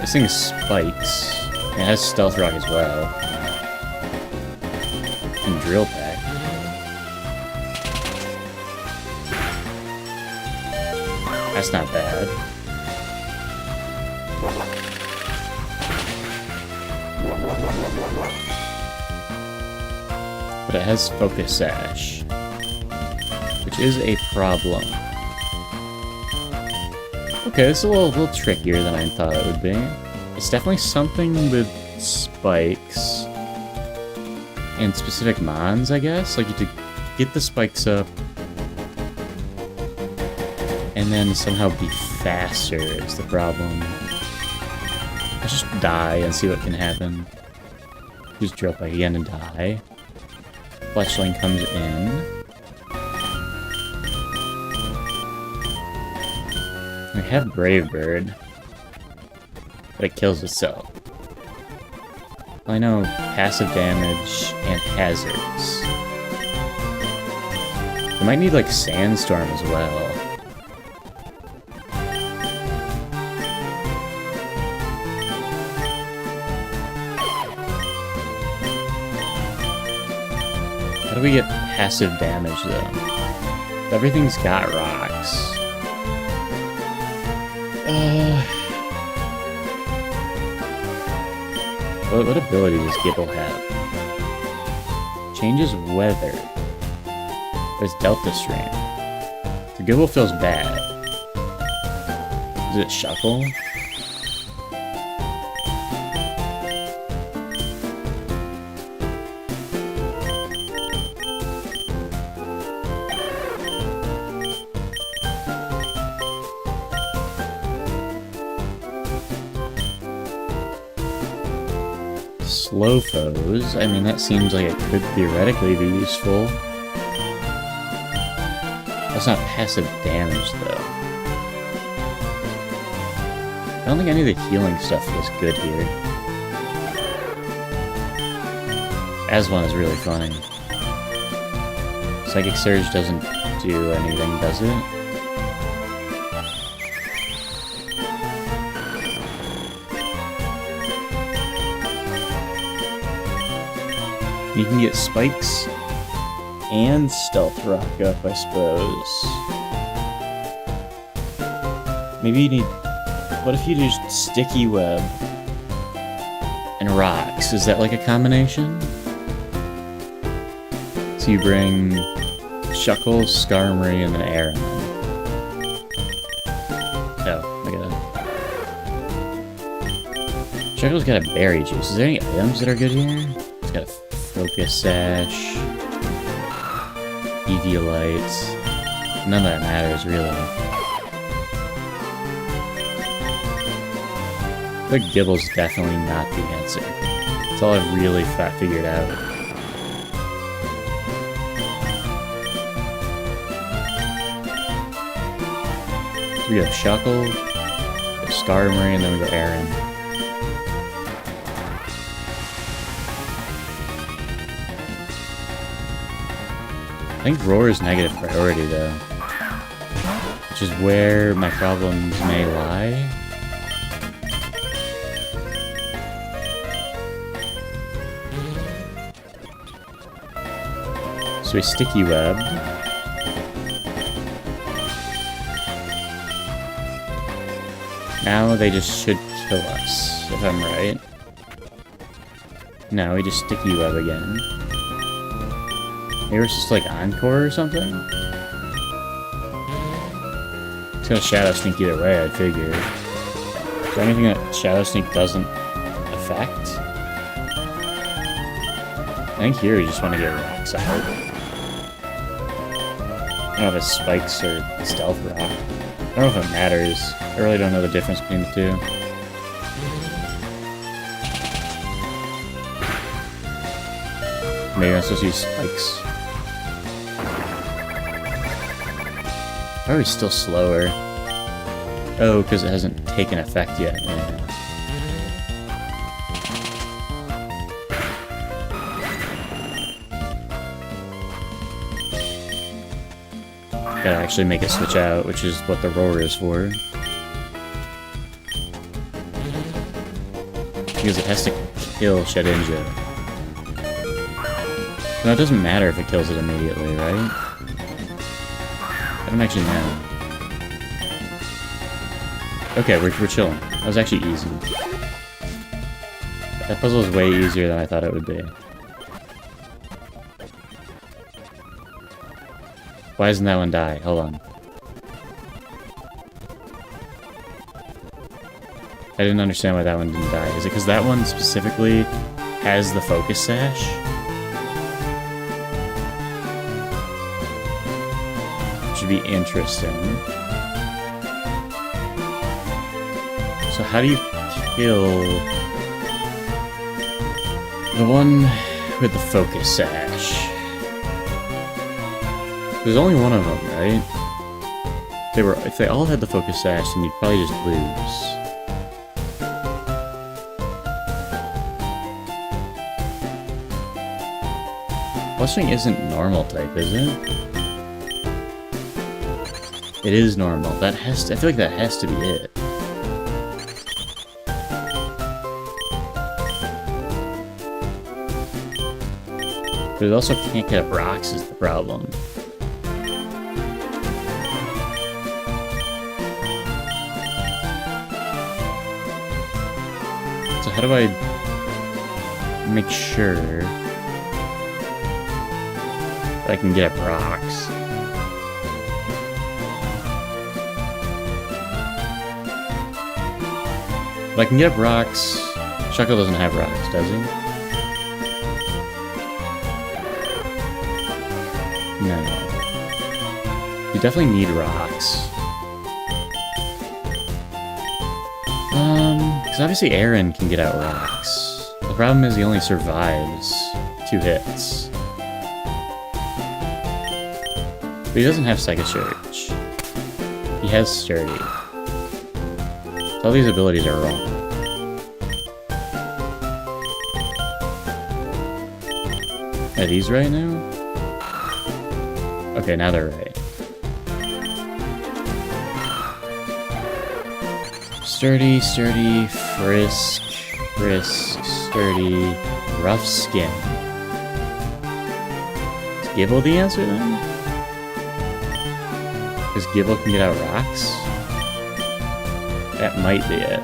This thing spikes. It has stealth rock as well. And drill pack. That's not bad. But it has focus sash, which is a problem. Okay, this is a little trickier than I thought it would be. It's definitely something with spikes and specific mons, I guess. Like, you have to get the spikes up and then somehow be faster is the problem. Let's just die and see what can happen. Just drill back again and die. Fletchling comes in. We have Brave Bird, but it kills itself. I know passive damage and hazards. I might need like Sandstorm as well. How do we get passive damage though? Everything's got rocks. What ability does Gibble have? Changes weather. There's Delta Stream. The Gibble feels bad. Is it Shuckle? Slow foes. I mean, that seems like it could theoretically be useful. That's not passive damage, though. I don't think any of the healing stuff feels good here. Aswan is really funny. Psychic Surge doesn't do anything, does it? You can get spikes and stealth rock up, I suppose. Maybe you need... What if you do sticky web and rocks? Is that like a combination? So you bring Shuckle, Skarmory, and then Aaron. Oh, look at that. Shuckle's got a berry juice. Is there any items that are good here? It's got a Focus Sash, Eviolite. None of that matters, really. The Gibble's definitely not the answer. That's all I've really figured out. We go Shuckle, we go Skarmory, and then we go Aaron. I think Roar is negative priority, though. Which is where my problems may lie. So we Sticky Web. Now they just should kill us, if I'm right. No, we just Sticky Web again. Maybe we're just like Encore or something? It's gonna Shadow Sneak either way, I'd figure. Is there anything that Shadow Sneak doesn't affect? I think here we just want to get rocks out. don't know if it's spikes or stealth rock. I don't know if it matters. I really don't know the difference between the two. Maybe I'm supposed to use spikes. Why are we still slower? Oh, because it hasn't taken effect yet. Yeah. Gotta actually make it switch out, which is what the roar is for. Because it has to kill Shedinja. No, it doesn't matter if it kills it immediately, right? I don't actually know. Okay, we're chilling. That was actually easy. That puzzle is way easier than I thought it would be. Why doesn't that one die? Hold on. I didn't understand why that one didn't die. Is it because that one specifically has the focus sash? Should be interesting. So how do you kill the one with the focus sash? There's only one of them, right? If they all had the focus sash, then you'd probably just lose. Blessing isn't normal type, is it? It is normal. That has to, I feel like that has to be it. But it also can't get up rocks is the problem. So how do I make sure that I can get up rocks? If I can get up rocks... Shuckle doesn't have rocks, does he? No. You definitely need rocks. Because obviously Aaron can get out rocks. The problem is he only survives 2 hits. But he doesn't have Psychic Surge. He has Sturdy. So all these abilities are wrong. Are these right now? Okay, now they're right. Sturdy, sturdy, frisk, sturdy, rough skin. Is Gibble the answer then? Because Gibble can get out rocks? That might be it.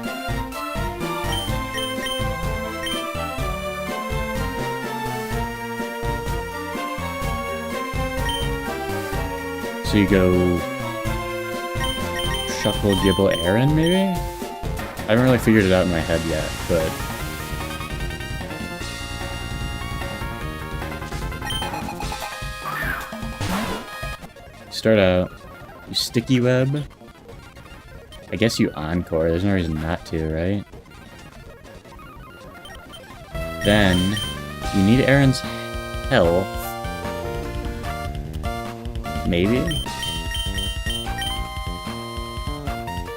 So you go... Shuckle, Gibble, Aaron, maybe? I haven't really figured it out in my head yet, but... Start out. You Sticky Web. I guess you Encore. There's no reason not to, right? Then, you need Aaron's health. Maybe?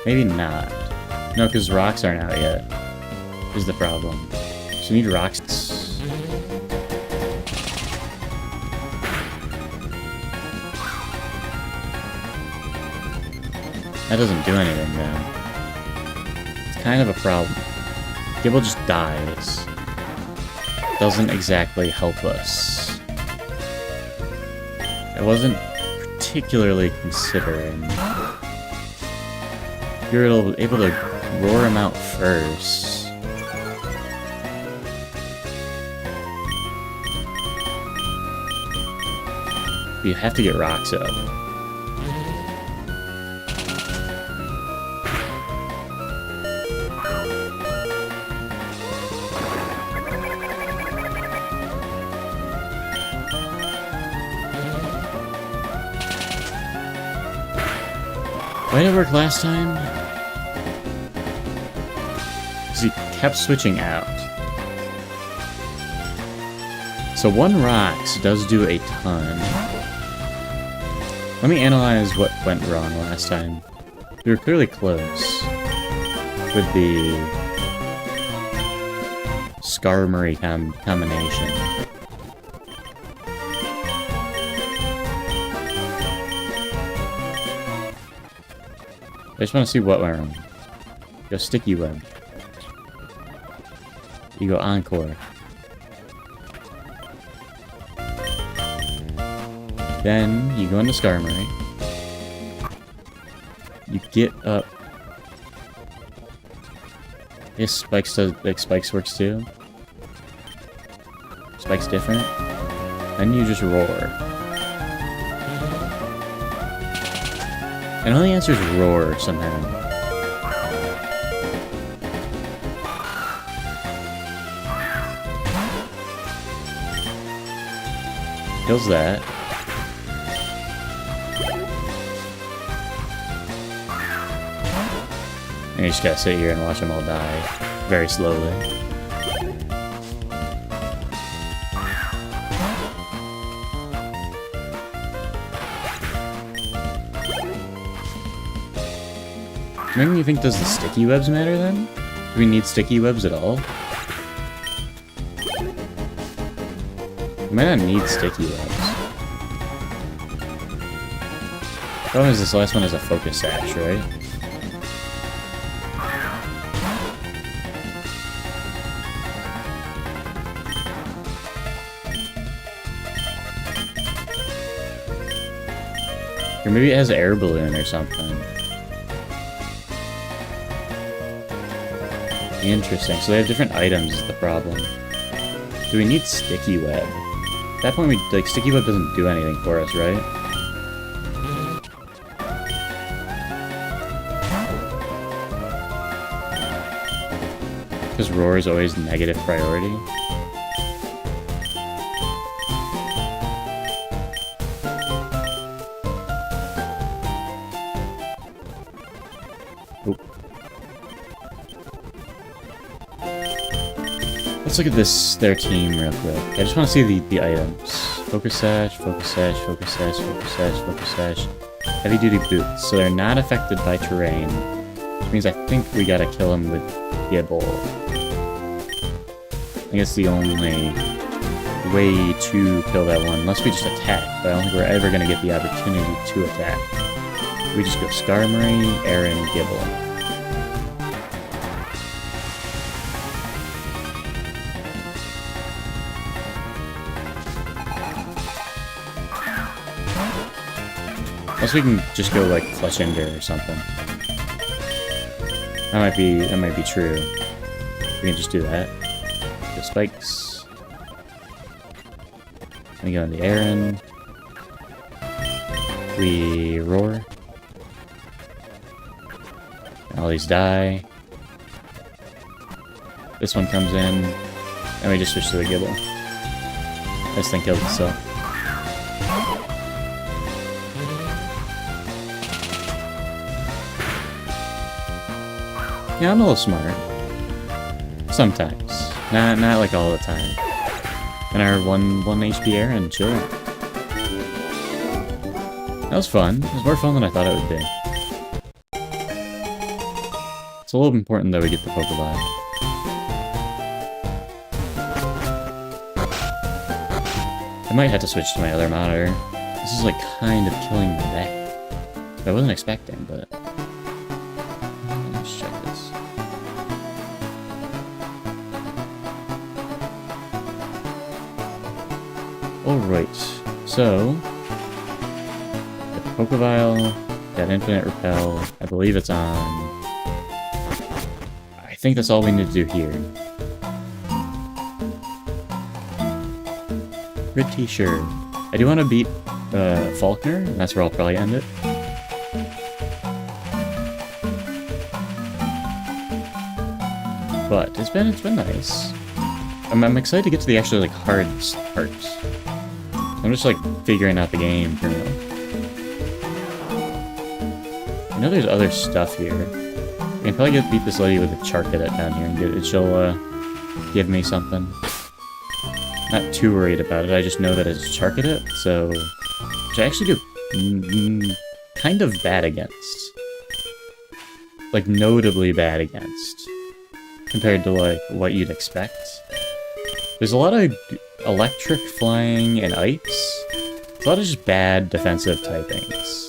Maybe not. No, because rocks aren't out yet. Is the problem. So you need rocks. That doesn't do anything, though. It's kind of a problem. Gibble just dies. Doesn't exactly help us. I wasn't particularly considering. If you're able to roar him out first. You have to get rocks up. Why did it work last time? Because he kept switching out. So 1 rocks does do a ton. Let me analyze what went wrong last time. We were clearly close with the Skarmory combination. I just want to see what went wrong. Go Sticky Web. You go Encore. Then you go into Skarmory. You get up. I guess Spikes does, like Spikes works too. Spike's different. Then you just roar. And all the answer is roar somehow. Kills that. And you just gotta sit here and watch them all die very slowly. Maybe you think, does the sticky webs matter then? Do we need sticky webs at all? We might not need sticky webs. Problem is this last one has a focus sash, right? Or maybe it has an air balloon or something. Interesting. So they have different items is the problem. Do we need Sticky Web? At that point, like, Sticky Web doesn't do anything for us, right? Because Roar is always negative priority. Let's look at their team real quick. I just want to see the items. Focus Sash, Focus Sash, Focus Sash, Focus Sash, Focus Sash. Heavy Duty Boots. So they're not affected by terrain. Which means I think we gotta kill them with Gibble. I think it's the only way to kill that one. Unless we just attack. But I don't think we're ever gonna get the opportunity to attack. We just go Skarmory, Aaron, Gibble. Unless we can just go like Clutch Ender or something. That might be true. We can just do that. Go Spikes. We go into Aaron. We Roar. And all these die. This one comes in. And we just switch to the Gibble. This thing kills itself. Yeah, I'm a little smart. Sometimes. Not like all the time. And our 1 HP Aaron chilling. That was fun. It was more fun than I thought it would be. It's a little important that we get the Pokeball. I might have to switch to my other monitor. This is like kind of killing my back. I wasn't expecting, but... Let's check this. Alright, so... the Pokeball, got Infinite Repel, I believe it's on... I think that's all we need to do here. Pretty sure. I do want to beat Faulkner, and that's where I'll probably end it. But it's been nice. I'm excited to get to the actually like hard parts. I'm just like figuring out the game for now. know there's other stuff here. I can probably beat this lady with a Charcadet down here and she'll give me something. Not too worried about it, I just know that it's Charcadet, so... which I actually do kind of bad against. Like, notably bad against. Compared to, like, what you'd expect. There's a lot of electric flying and ice. There's a lot of just bad defensive typings.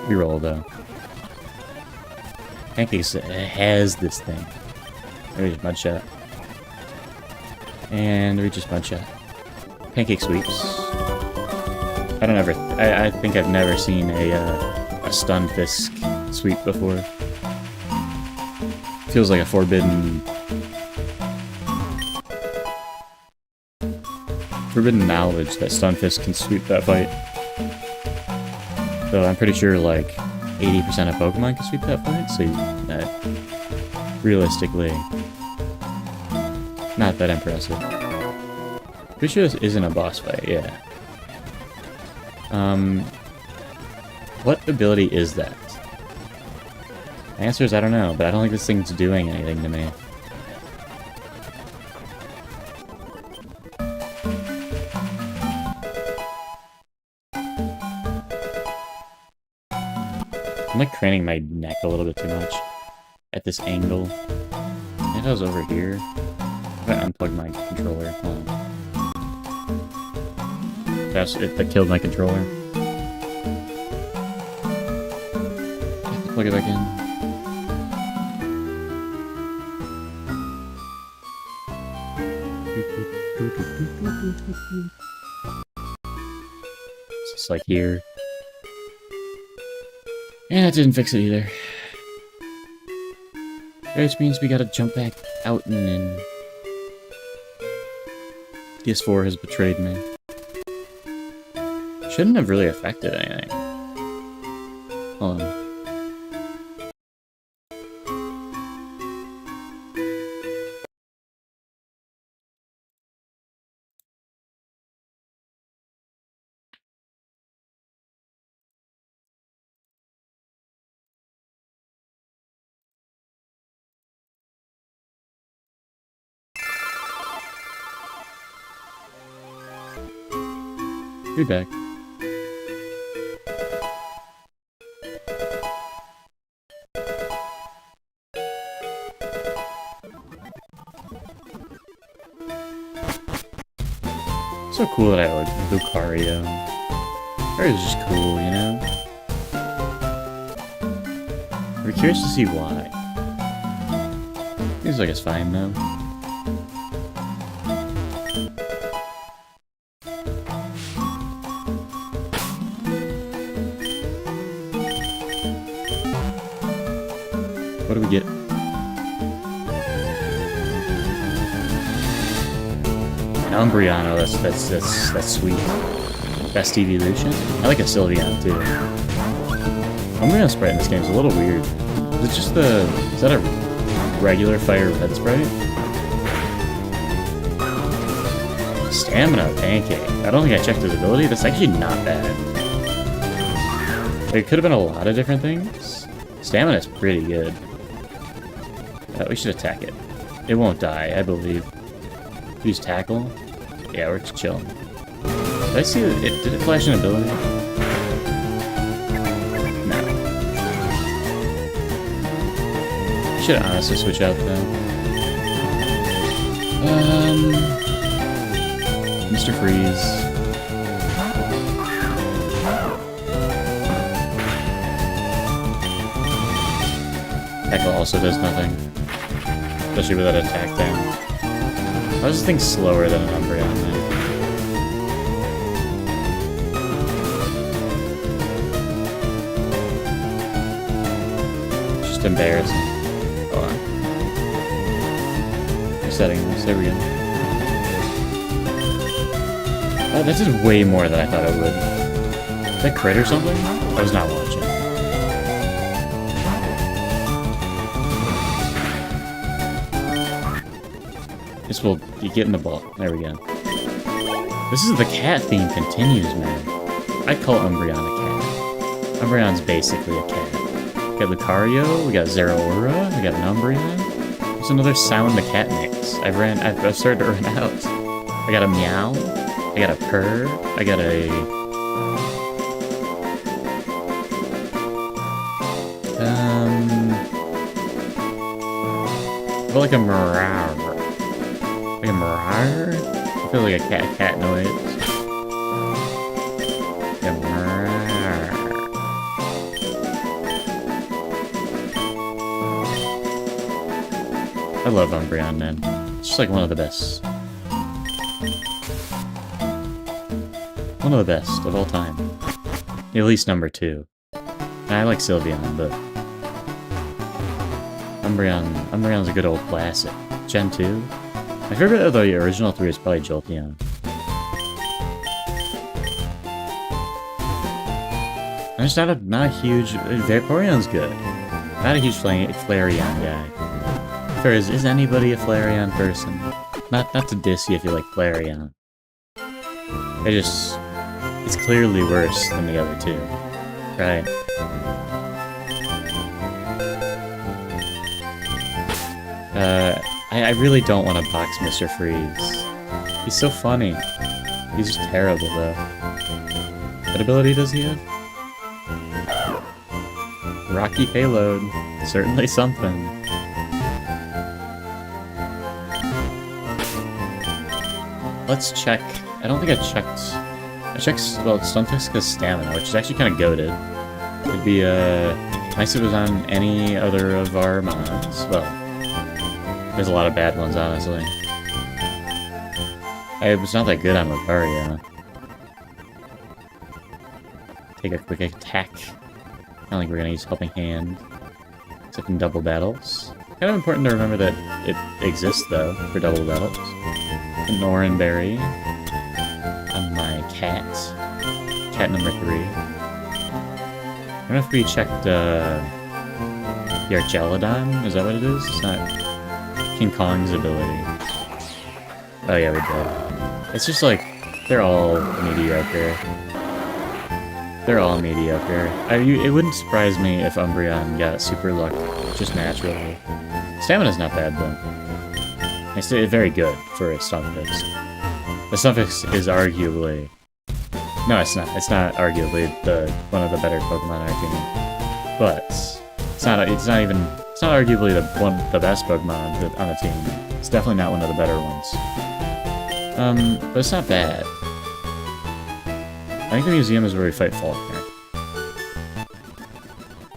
Reroll, though. Pancakes has this thing. There's Mudshot. And reaches Mudshot. Pancake sweeps. I think I've never seen a stun Fisk sweep before. Feels like a forbidden knowledge that Stunfisk can sweep that fight. So I'm pretty sure like 80% of Pokemon can sweep that fight, so that realistically not that impressive. Pretty sure this isn't a boss fight, yeah. What ability is that? The answer is I don't know, but I don't think this thing's doing anything to me. I'm like craning my neck a little bit too much at this angle. If I was over here, I'm gonna unplug my controller. Hold on. That killed my controller. Plug it back in. It's just like here. And that didn't fix it either. Which means we gotta jump back out and in. PS4 has betrayed me. Shouldn't have really affected anything. Hold on. Be back. So cool that I like Lucario. Lucario's just cool, you know? We're curious to see why. Seems like it's fine though. What do we get? An Umbreon, that's sweet. Best evolution. I like a Sylveon too. Umbreon sprite in this game is a little weird. Is it just is that a regular fire red sprite? Stamina Pancake. I don't think I checked his ability. That's actually not bad. It could have been a lot of different things. Stamina's pretty good. We should attack it. It won't die, I believe. Use Tackle. Yeah, we're just chilling. Did I see it? Did it flash an ability? No. Should honestly switch out though. Mr. Freeze. Tackle also does nothing. Especially with that attack down. Why is this thing slower than an Umbreon, man? It's just embarrassing. Hold on. Resetting this, there we go. Oh, this is way more than I thought it would. Is that crit or something? I was not watching. This will get in the ball. There we go. This is the cat theme continues, man. I'd call Umbreon a cat. Umbreon's basically a cat. We got Lucario, we got Zeraora, we got an Umbreon. There's another sound the cat makes. I've started to run out. I got a meow, I got a purr, I got a... I feel like a meow. Like a meow? I feel like a cat noise. Like a meow. I love Umbreon, man. It's just like one of the best. One of the best of all time. At least number 2. And I like Sylveon, but... Umbreon's a good old classic. Gen 2? My favorite of the original 3 is probably Jolteon. I'm just not a huge... Vaporeon's good. Not a huge Flareon guy. Is anybody a Flareon person? Not to diss you if you like Flareon. It's clearly worse than the other 2. Right? I really don't want to box Mr. Freeze. He's so funny. He's just terrible, though. What ability does he have? Rocky Payload. Certainly something. Let's check. I don't think I checked. I checked, well, Stunfisk has Stamina, which is actually kind of goated. It'd be nice if it was on any other of our mons. Well, there's a lot of bad ones, honestly. It was not that good on Lucario. Take a quick attack. I don't think we're gonna use Helping Hand. Except in double battles. Kind of important to remember that it exists, though, for double battles. An Oranberry. On my cat. Cat number 3. I don't know if we checked, Yargelodon? Is that what it is? It's not King Kong's ability. Oh yeah, we did. It's just like, they're all mediocre. They're all mediocre. It wouldn't surprise me if Umbreon got Super Luck just naturally. Stamina's not bad, though. It's very good for a Stunfisk. The Stunfisk is arguably... No, it's not. It's not arguably one of the better Pokemon in our team. But it's not arguably the best Pokemon on the team. It's definitely not one of the better ones. But it's not bad. I think the museum is where we fight Faulkner.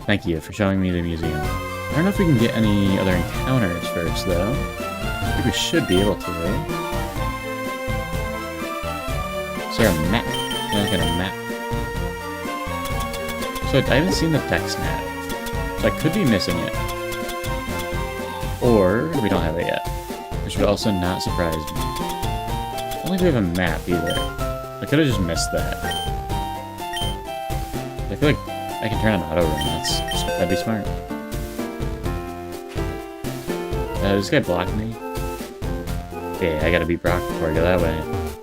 Thank you for showing me the museum. I don't know if we can get any other encounters first, though. I think we should be able to, right? Is there a map? Can I look at a map? So I haven't seen the Dex map. So I could be missing it. Or we don't have it yet. Which would also not surprise me. I don't think we have a map either. I could have just missed that. I feel like I can turn on auto run. That'd be smart. This guy blocked me. Okay, I gotta beat Brock before I go that way.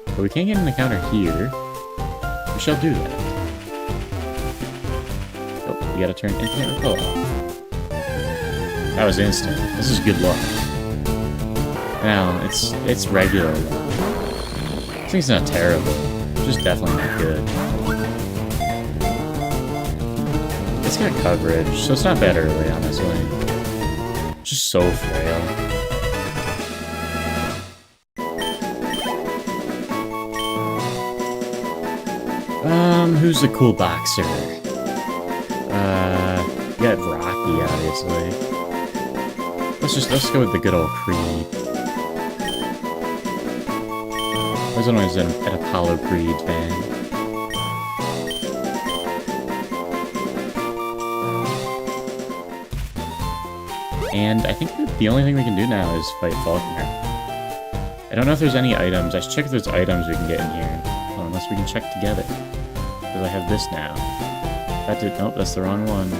But we can't get an encounter here. We shall do that. Oh, you gotta turn Infinite Recall. That was instant. This is good luck. Now, it's regular luck. This thing's not terrible. It's just definitely not good. It's got coverage, so it's not bad early, honestly. It's just so frail. Who's the cool boxer? You got Rocky, obviously. Let's go with the good old Creed. I was always an Apollo Creed fan. And I think that the only thing we can do now is fight Faulkner. I don't know if there's any items. I should check if there's items we can get in here. Well, unless we can check together. Because I have this now. Nope, that's the wrong one.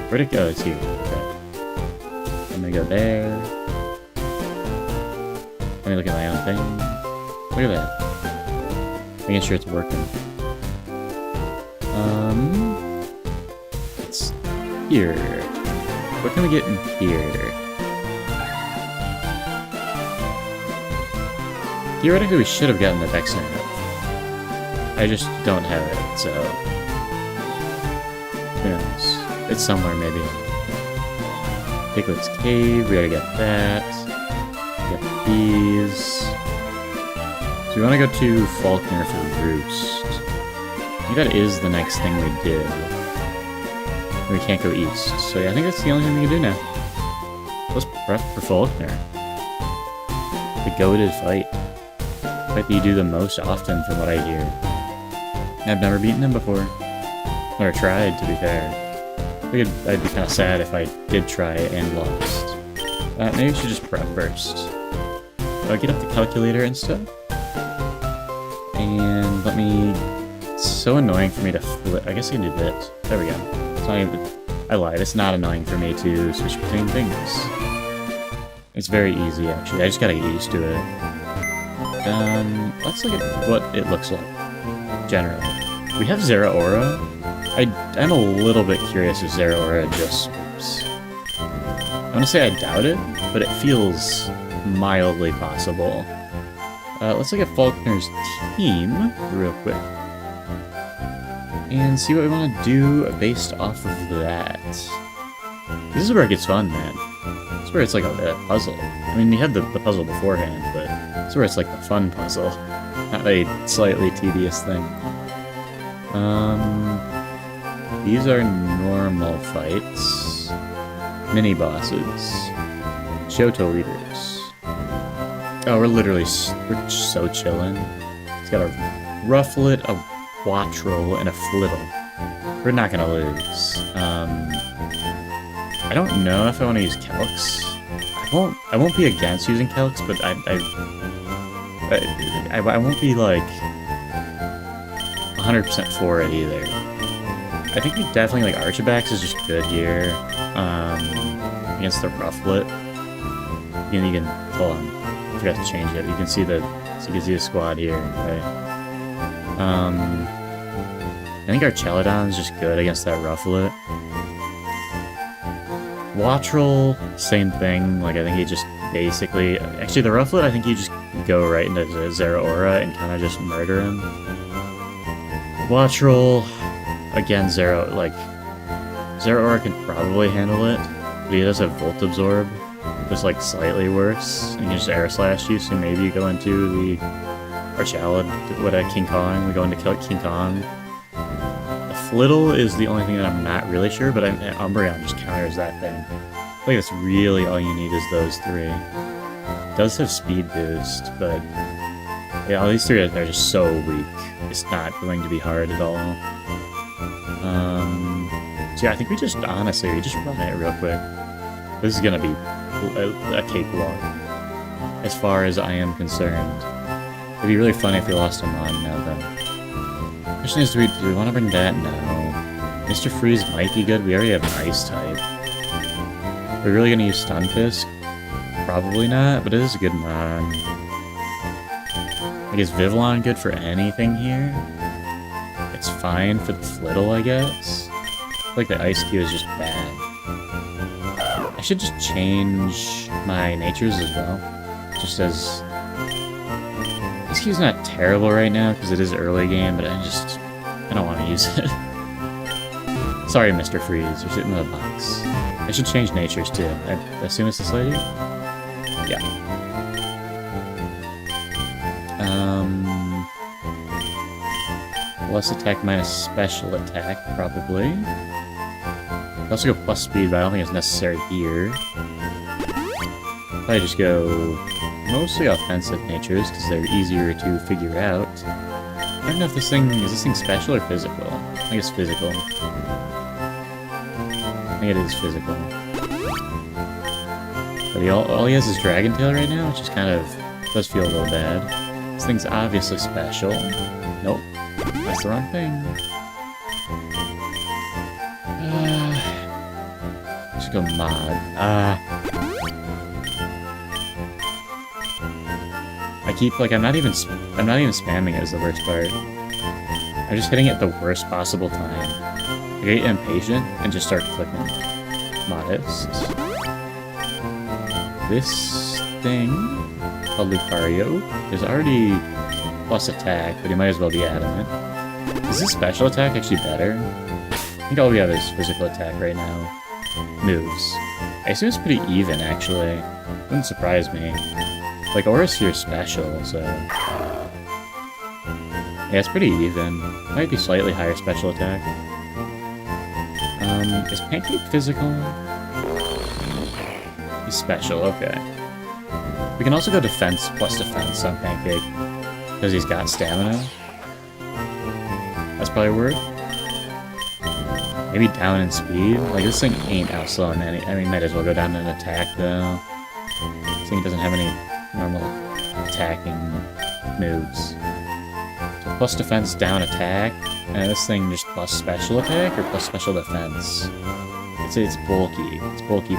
Where'd it go? It's here. Okay. I'm gonna go there. Let me look at my own thing. Look at that. Making sure it's working. It's here. What can we get in here? Theoretically, we should have gotten the Vexen. I just don't have it, so... Who knows? It's somewhere, maybe. Piglet's Cave, we gotta get that. Get these. So we want to go to Faulkner for the Roost. I think that is the next thing we did. We can't go east, so yeah, I think that's the only thing we can do now. Let's prep for Faulkner. The goated fight. Fight that you do the most often, from what I hear. I've never beaten him before. Or tried, to be fair. I'd be kind of sad if I did try and lost. Maybe we should just prep first. Get up the calculator and stuff. And let me... It's so annoying for me to flip. I guess I can do this. There we go. It's not even... I lied. It's not annoying for me to switch between things. It's very easy, actually. I just gotta get used to it. Let's look at what it looks like, generally. We have Zeraora. I'm a little bit curious if Zeraora just swoops. I want to say I doubt it, but it feels mildly possible. Let's look at Faulkner's team real quick. And see what we want to do based off of that. This is where it gets fun, man. This is where it's like a puzzle. I mean, you had the puzzle beforehand, but this is where it's like the fun puzzle. Not a slightly tedious thing. These are normal fights. Mini-bosses. Shoto leaders. Oh, we're so chillin'. It's got a Rufflet, a Quattro, and a Flittle. We're not gonna lose. I don't know if I want to use Calx. I won't be against using Calx, but I won't be like 100% for it either. I think we definitely like Archibax is just good here against the Rufflet. You can hold on, I forgot to change it. You can see the squad here, right? I think our Celadon's just good against that Rufflet. Wattrel, same thing. Like, I think he just basically... Actually, the Rufflet, I think you just go right into Zeraora and kind of just murder him. Wattrel, again, Zeraora can probably handle it, but he does have Volt Absorb, just like slightly worse, and he can just Air Slash you, so maybe you go into the Archalid, King Kong, we go into King Kong. The Flittle is the only thing that I'm not really sure, but Umbreon just counters that thing. I think that's really all you need is those three. It does have speed boost, but yeah, all these three are just so weak. It's not going to be hard at all. So yeah, I think we just run it real quick. This is gonna be a cakewalk, as far as I am concerned. It'd be really funny if we lost him on now, though. Question is, do we want to bring that? No. Mr. Freeze might be good. We already have Ice type. Are we really gonna use Stunfisk? Probably not, but it is a good mon. Like, is Vivillon good for anything here? It's fine for the Flittle, I guess. I feel like the Ice Cube is just bad. I should just change my natures as well. Just as... Ice Cube's not terrible right now, because it is early game, but I don't want to use it. Sorry, Mr. Freeze, you're sitting in the box. I should change natures, too. I assume it's this lady? Yeah. Plus attack minus special attack, probably. I also go plus speed, but I don't think it's necessary here. Probably just go mostly offensive natures, because they're easier to figure out. I don't know if is this thing special or physical? I think it's physical. I think it is physical. But all he has is Dragon Tail right now, which is kind of, does feel a little bad. This thing's obviously special. Nope. That's the wrong thing. Just go mod. I keep, like, I'm not even spamming it is the worst part. I'm just hitting it at the worst possible time. I get impatient and just start clicking. Modest. This thing called Lucario is already plus attack, but he might as well be adamant. Is his special attack actually better? I think all we have is physical attack right now. Moves. I assume it's pretty even, actually. Wouldn't surprise me. Like, Aura's here special, so... Yeah, it's pretty even. Might be slightly higher special attack. Is Pancake physical? He's special, okay. We can also go defense plus defense on Pancake, because he's got stamina. That's probably worth. Maybe down in speed? Like, this thing ain't outslowing any. I mean, might as well go down in attack, though. This thing doesn't have any normal attacking moves. So plus defense, down attack, and this thing just plus special attack or plus special defense? It's bulky. It's bulky.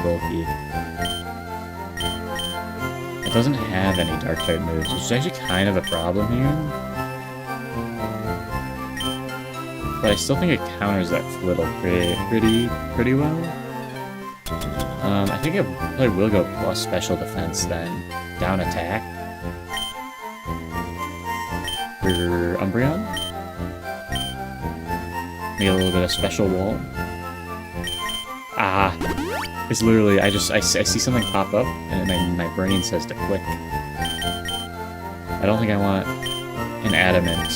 It doesn't have any dark type moves, which is actually kind of a problem here. But I still think it counters that Flittle pretty well. I think it probably will go plus special defense then. Down attack. For Umbreon. Maybe a little bit of special wall. Ah! It's literally, I see something pop up, and then my brain says to click. I don't think I want an adamant,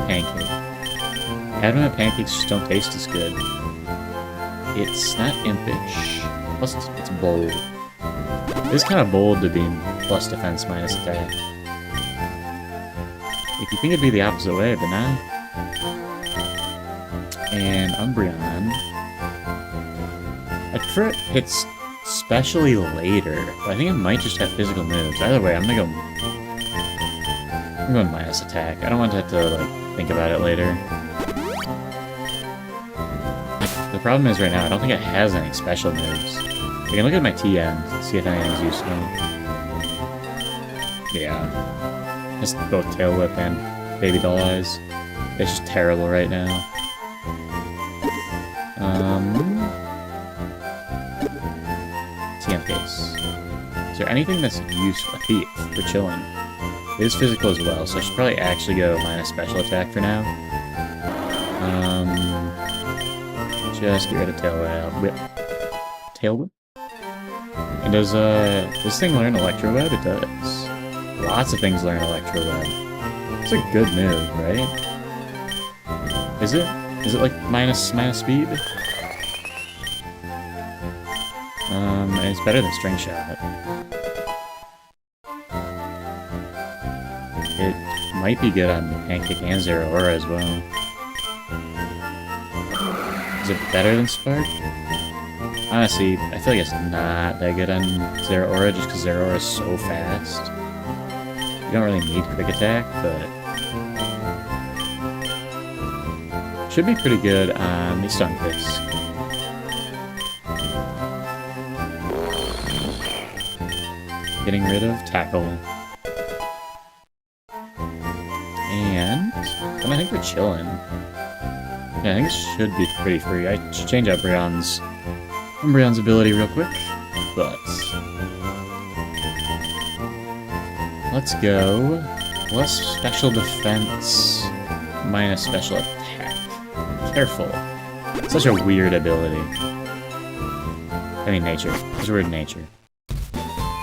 pancake. Adamant pancakes just don't taste as good. It's not impish. Plus, it's bold. It's kind of bold to be plus defense minus attack. If you think it'd be the opposite way, but not. And Umbreon. I prefer it hits specially later, but I think it might just have physical moves. Either way, I'm going minus attack. I don't want to have to, like, think about it later. The problem is right now, I don't think it has any special moves. I can look at my TMs and see if anything's useful. Yeah. Just both Tail Whip and Baby Doll Eyes. It's just terrible right now. TM case. Is there anything that's useful? A Thief for chilling. It is physical as well, so I should probably actually go minus special attack for now. Just get rid of Tail Whip. Tail Whip? And does this thing learn Electro Web? It does. Lots of things learn Electro Web. It's a good move, right? Is it? Is it like minus speed? It's better than String Shot. It might be good on Pancake and Zero Aura as well. Is it better than Spark? Honestly, I feel like it's not that good on Zero Aura just because Zero Aura is so fast. You don't really need Quick Attack, but... should be pretty good on the Stunfisk. Getting rid of Tackle. And... I think we're chilling. Yeah, I think it should be pretty free. I should change out Umbreon's ability real quick, but... let's go... plus special defense, minus special attack. Careful. Such a weird ability. I mean, nature. It's a weird nature.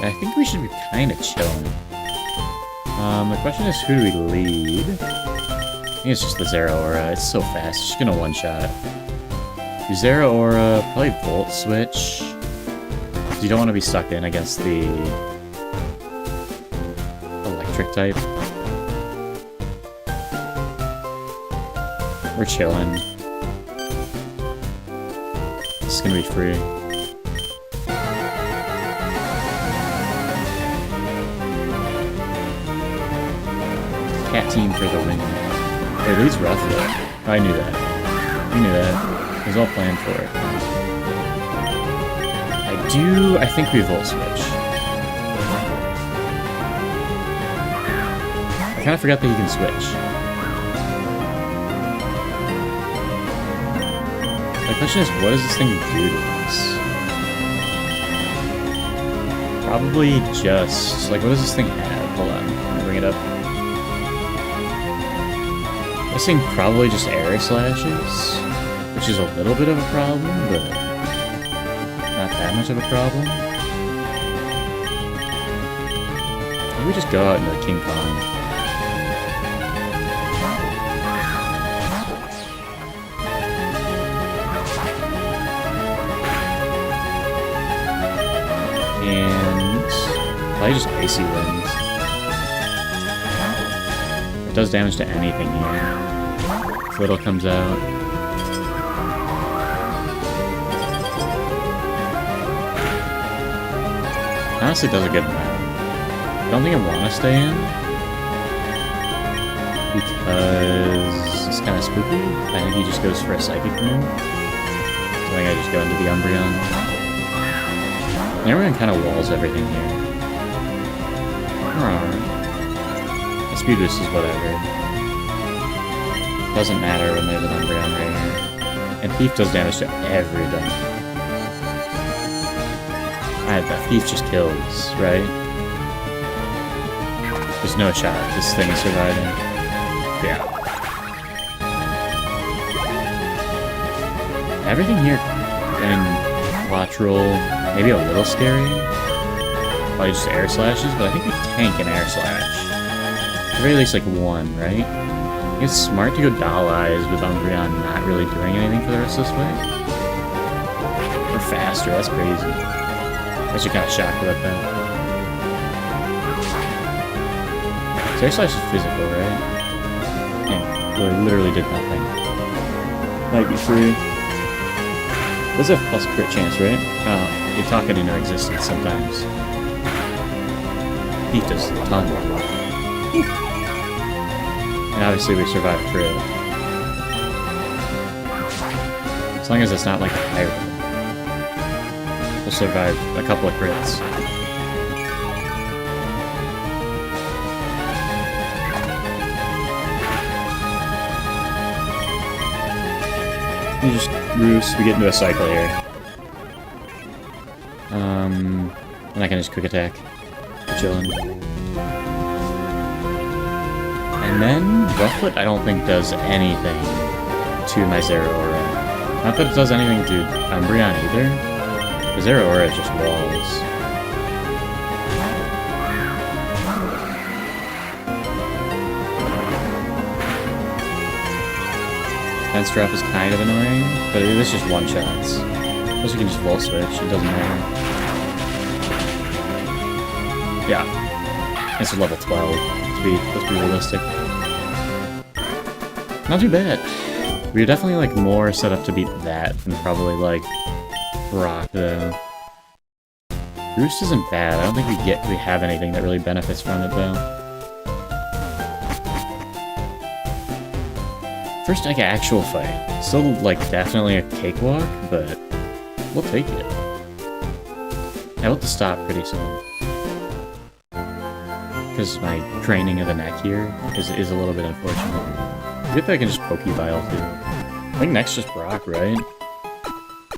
I think we should be kind of chilling. The question is, who do we lead? I think it's just the Zero Aura. It's so fast. It's just gonna one-shot. Do Zero Aura, probably Volt Switch. Because you don't want to be stuck in against the electric type. We're chilling. This is gonna be free. Cat team for the win. It leads roughly. Oh, I knew that. I knew that. It was all planned for it. I think we Volt Switch. I kind of forgot that he can switch. My question is, what does this thing do to us? Probably just... like, what does this thing have? Hold on, let me bring it up. This thing probably just air slashes, which is a little bit of a problem, but not that much of a problem. Maybe we just go out into King Kong. And probably just icy winds. It does damage to anything here. Flittle comes out. Honestly, does a good amount. I don't think I want to stay in because it's kind of spooky. I think he just goes for a psychic move. So I think I just go into the Umbreon. And everyone kind of walls everything here. The speed boost is whatever. Doesn't matter when there's an Umbreon right here. And Thief does damage to everything. That Thief just kills, right? There's no shot this thing is surviving. Yeah. Everything here and lateral, maybe a little scary. Probably just air slashes, but I think we tank an air slash. At the very least, like one, right? I think it's smart to go Doll Eyes with Umbreon not really doing anything for the rest of this way. We're faster, that's crazy. I was kind of shocked about that. So air slash is physical, right? Yeah, literally did nothing. Might be free. Does have plus crit chance, right? Oh, you talk it into existence sometimes. He does a ton. And obviously we survived crit. As long as it's not like a high roll, we'll survive a couple of crits. You just roost, we get into a cycle here. And I can just quick attack. Chillin'. And then Rufflet I don't think does anything to my Zeraora. Not that it does anything to Umbreon either. The Zeraora just walls. Fence Drop is kind of annoying, but it's just one-shots. Plus you can just Volt Switch, it doesn't matter. Yeah. It's level 12. Let's be realistic. Not too bad. We're definitely like more set up to beat that than probably like Brock though. Roost isn't bad. I don't think we have anything that really benefits from it though. First, like, actual fight. Still, like, definitely a cakewalk, but we'll take it. I will have to stop pretty soon. Because my training of the neck here is a little bit unfortunate. Good that I can just Pokebile, too. I think next just Brock, right?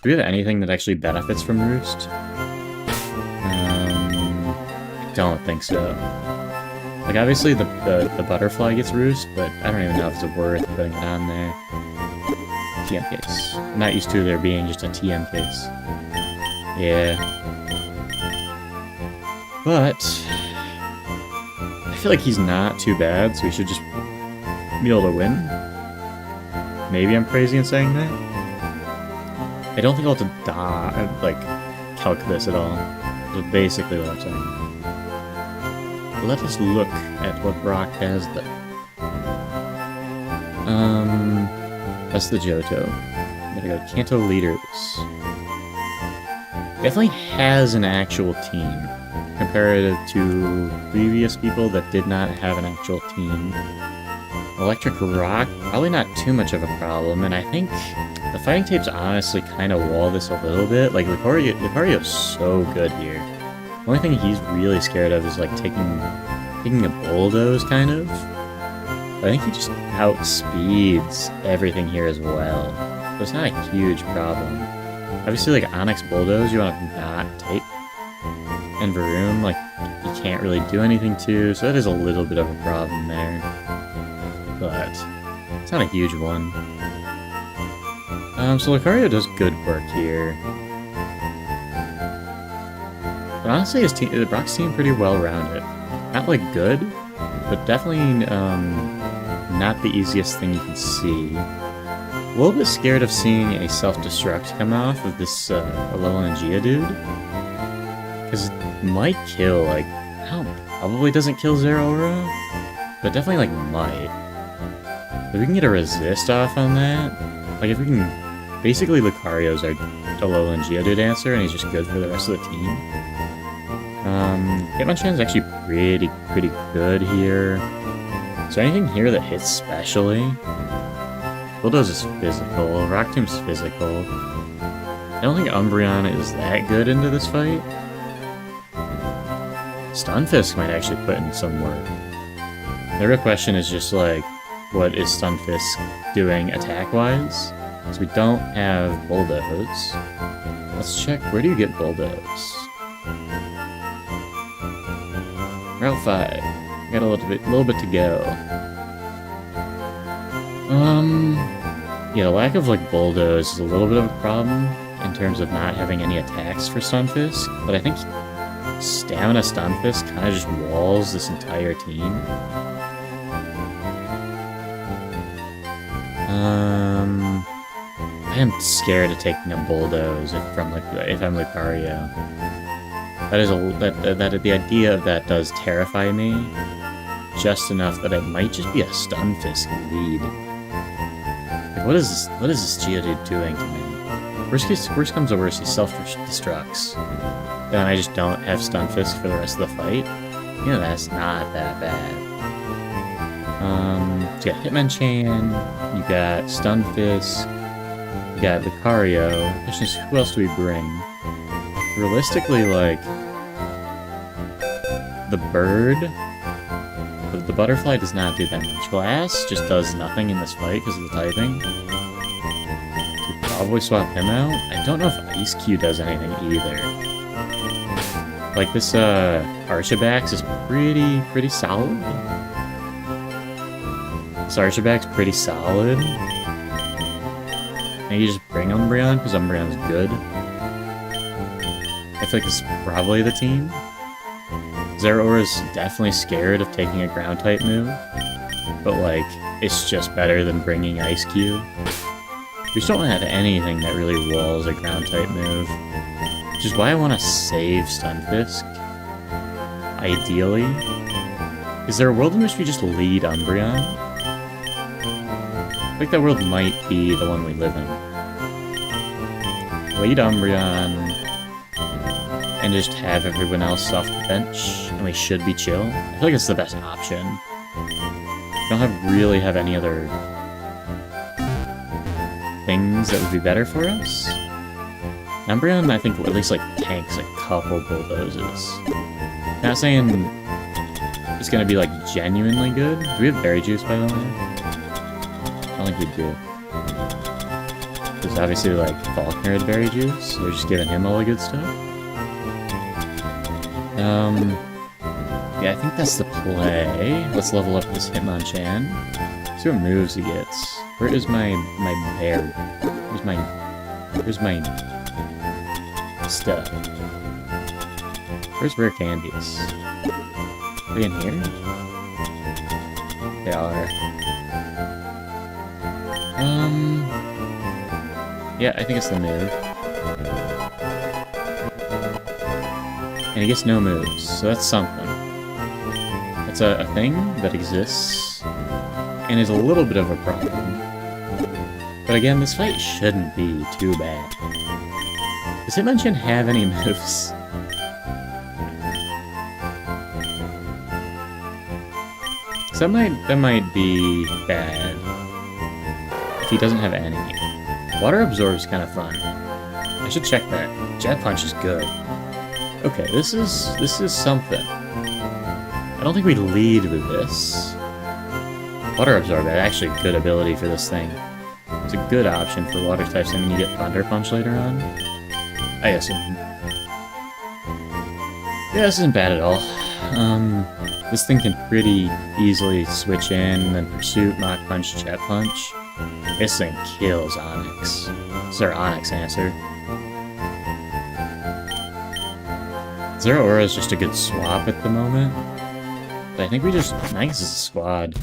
Do we have anything that actually benefits from Roost? I don't think so. Like, obviously the butterfly gets Roost, but I don't even know if it's worth putting it on there. TM case. I'm not used to there being just a TM case. Yeah. But I feel like he's not too bad, so we should just be able to win. Maybe I'm crazy in saying that. I don't think I'll have to calc this at all. That's basically what I'm saying. Let us look at what Brock has though. That's the Johto. I'm gonna go Kanto Leaders. Definitely has an actual team, comparative to previous people that did not have an actual team. Electric Rock, probably not too much of a problem, and I think the fighting tapes honestly kind of wall this a little bit. Like, Lucario's so good here. The only thing he's really scared of is, like, taking taking a bulldoze, kind of. But I think he just outspeeds everything here as well. So it's not a huge problem. Obviously, like, Onyx Bulldoze, you want to not take. And Varun, like, you can't really do anything to, so that is a little bit of a problem there. But it's not a huge one. So Lucario does good work here. But honestly, his team, Brock's team pretty well-rounded. Not, like, good, but definitely not the easiest thing you can see. A little bit scared of seeing a self-destruct come off of this Alolan Geodude. Because it might kill, like, I don't know, probably doesn't kill Zeraora, but definitely, like, might. If we can get a resist off on that, like, if we can... Basically, Lucario's our Alolan Geodude answer, and he's just good for the rest of the team. Hitmonchan's actually pretty good here. Is there anything here that hits specially? Bulldoze is physical, Rock Tomb's physical. I don't think Umbreon is that good into this fight. Stunfisk might actually put in some work. The real question is just like, what is Stunfisk doing attack-wise? So we don't have Bulldoze. Let's check, where do you get Bulldoze? Route 5. Got a little bit to go. Yeah, the lack of, like, Bulldoze is a little bit of a problem in terms of not having any attacks for Stunfisk, but I think Stamina Stunfisk kind of just walls this entire team. I am scared of taking a Bulldoze if I'm Lucario. The idea of that does terrify me just enough that it might just be a Stunfisk lead. Like, what is this Geodude doing to me? Worst comes to worst, he self-destructs. Then I just don't have Stunfisk for the rest of the fight. You know, that's not that bad. You got Hitmonchan, you got Stunfisk, you got Lucario. The question is, who else do we bring? Realistically, like, the bird, the butterfly does not do that much. Glass just does nothing in this fight because of the typing. We'd probably swap him out. I don't know if Ice Cube does anything either. Like, this Archibald is pretty solid. This Archibald's pretty solid. Maybe just bring Umbreon because Umbreon's good. I feel like this is probably the team. Zeraora's definitely scared of taking a ground-type move, but, like, it's just better than bringing Ice Cube. We just don't have anything that really walls a ground-type move, which is why I want to save Stunfisk, ideally. Is there a world in which we just lead Umbreon? I think that world might be the one we live in. Lead Umbreon, and just have everyone else off the bench, and we should be chill. I feel like it's the best option. We don't really have any other things that would be better for us. Umbreon, I think, at least, like, tanks a couple Bulldozes. Not saying it's gonna be, like, genuinely good. Do we have Berry Juice, by the way? I don't think we do. Because obviously, like, Faulkner had Berry Juice, so we're just giving him all the good stuff. Yeah, I think that's the play. Let's level up this Hitmonchan. See what moves he gets. Where is my bear? Where's my stuff? Where's rare candies? Are they in here? They are. Yeah, I think it's the move. And he gets no moves, so that's something. That's a thing that exists, and is a little bit of a problem. But again, this fight shouldn't be too bad. Does Hitmonchan have any moves? So that might be bad. If he doesn't have any. Water Absorb is kind of fun. I should check that. Jet Punch is good. Okay, this is something. I don't think we lead with this. Water Absorb is actually a good ability for this thing. It's a good option for water types, and then you get Thunder Punch later on. I guess. Yeah, this isn't bad at all. This thing can pretty easily switch in, then Pursuit, Mach Punch, Jet Punch. This thing kills Onyx. This is our Onyx answer. Zero Aura is just a good swap at the moment. But I think I think this is a squad.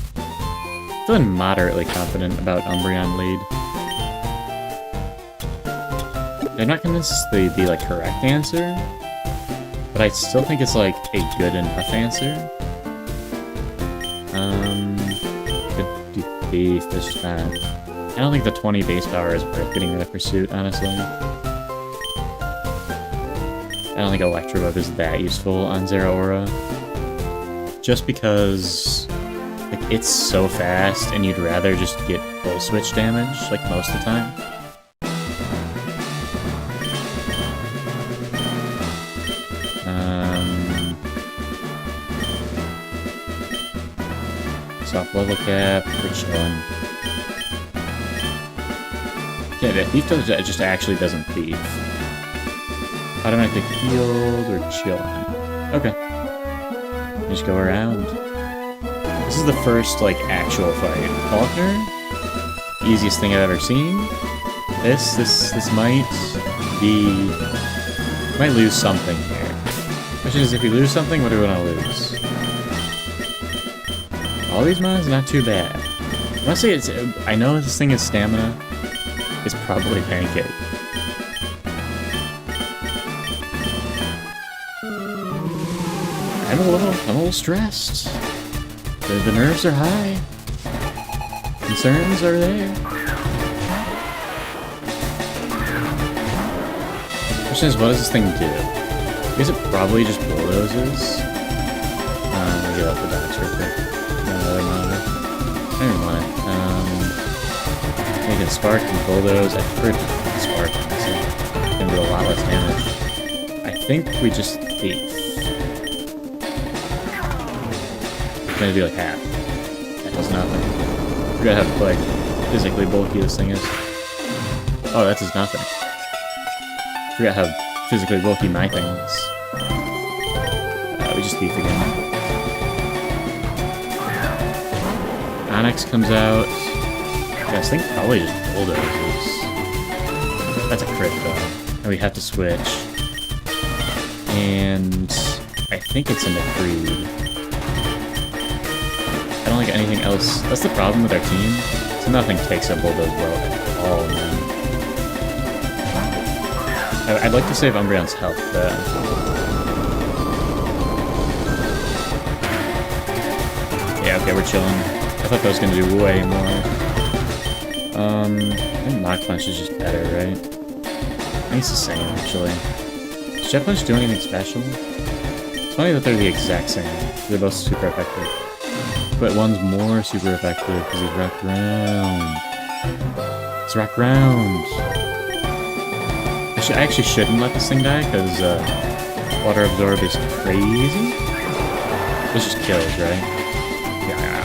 Feeling moderately confident about Umbreon lead. I'm not convinced they'd be like correct answer, but I still think it's like a good enough answer. Could do Thief, it's just not. I don't think the 20 base power is worth getting rid of Pursuit, honestly. I don't think Electrobug is that useful on Zero Aura. Just because like it's so fast and you'd rather just get full switch damage like most of the time. Soft level cap, we're chilling. Yeah, the Thief just actually doesn't Thief. Automatic healed, we're chilling. Okay. Just go around. This is the first, like, actual fight. Faulkner? Easiest thing I've ever seen. This might be... might lose something here. Question is, if we lose something, what do we want to lose? All these mons, not too bad. I want to say it's... I know this thing is stamina. It's probably Pancake. I'm a little stressed. The nerves are high. Concerns are there. Question is, what does this thing do? I guess it probably just bulldozes. Let me get up the docs real quick. Another monitor. I don't want it. It can spark and bulldoze. I prefer to spark, honestly. It can do a lot less damage. I think we just Thief. It's gonna do like half. That does nothing. We're gonna have to like physically bulky this thing is. Oh, that does nothing. Forgot how physically bulky my thing is. We just Thief again. Onyx comes out. Yeah, this thing probably just bulldozes. That's a crit though. And we have to switch. And I think it's into Creed. I don't think anything else. That's the problem with our team. So nothing takes up Bulldoze well at all, man. I'd like to save Umbreon's health, but... yeah, okay, we're chilling. I thought that was gonna do way more. I think Mach Punch is just better, right? I think it's the same, actually. Does Jet Punch do anything special? It's funny that they're the exact same. They're both super effective. But one's more super effective because he's Rock Round. It's Rock Round. I actually shouldn't let this thing die because Water Absorb is crazy. This just kills, right? Yeah.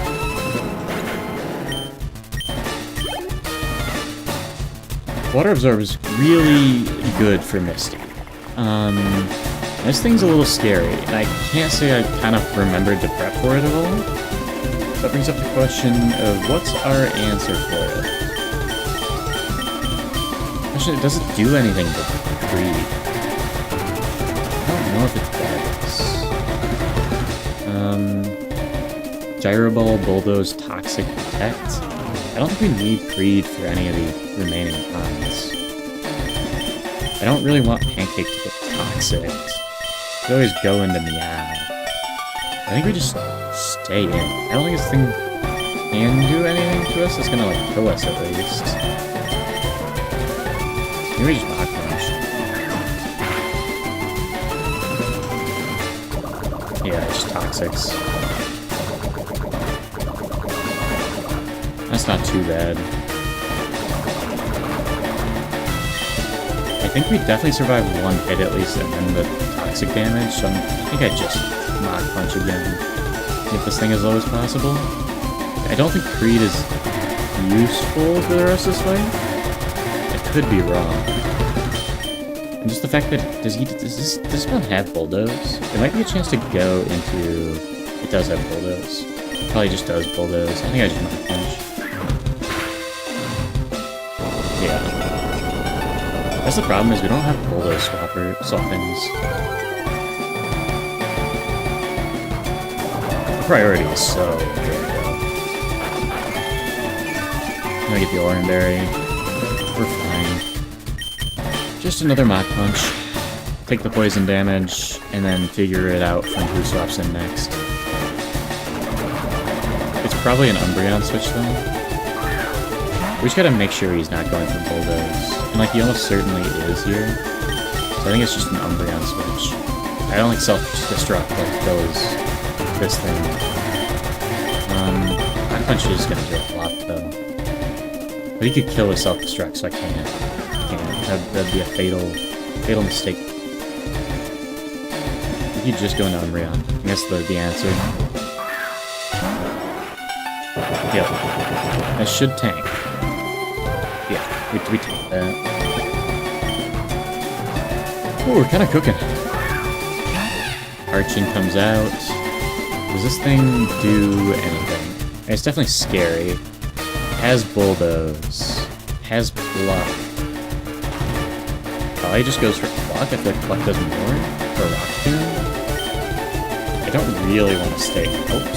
Water Absorb is really good for Misty. This thing's a little scary, and I can't say I kind of remembered to prep for it at all. That brings up the question of what's our answer for it? Actually, does it do anything to Creed? I don't know if it does. Gyro Ball, Bulldoze, Toxic, Protect. I don't think we need Creed for any of the remaining cons. I don't really want Pancake to get Toxic. We always go into Meow. I think we just stay in. I don't think this thing can do anything to us. It's gonna like kill us at least. Maybe we just Mach Punch. Yeah, just Toxics. That's not too bad. I think we definitely survive one hit at least, and then the toxic damage, so I think I just Mach Punch again. get this thing as low as possible. I don't think Creed is useful for the rest of this fight. I could be wrong. And just the fact that, does this one have bulldoze? It might be a chance to go into... It does have bulldoze. Probably just does bulldoze. I think I just might punch. Yeah. That's the problem, is we don't have bulldoze swappings. The priority is so good, though. I'm gonna get the Oranberry. We're fine. Just another Mach Punch. Take the poison damage, and then figure it out from who swaps in next. It's probably an Umbreon switch, though. We just gotta make sure he's not going for bulldoze. And, like, he almost certainly is here. So I think it's just an Umbreon switch. I don't think self-destruct, like, kills this thing. Mach Punch is gonna do a lot, though. But he could kill with self-destruct, so I can't. That'd be a fatal mistake. You could just go into Umbreon. I guess the answer. Yep. That should tank. Yeah, we take that. Oh, we're kind of cooking. Arching comes out. Does this thing do anything? It's definitely scary. Has bulldoze. Has pluck. Probably just goes for pluck. I feel like pluck does more. For rock tomb. I don't really want to stay out.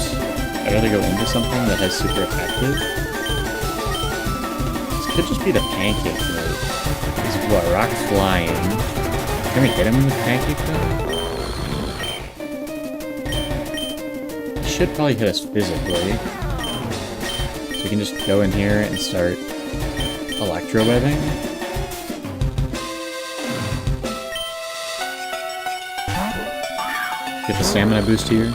I'd rather go into something that has super effective. This could just be the pancake move. This is what, rock flying. Can we hit him with pancake though? He should probably hit us physically. So we can just go in here and start electro-webbing. Get the stamina boost here.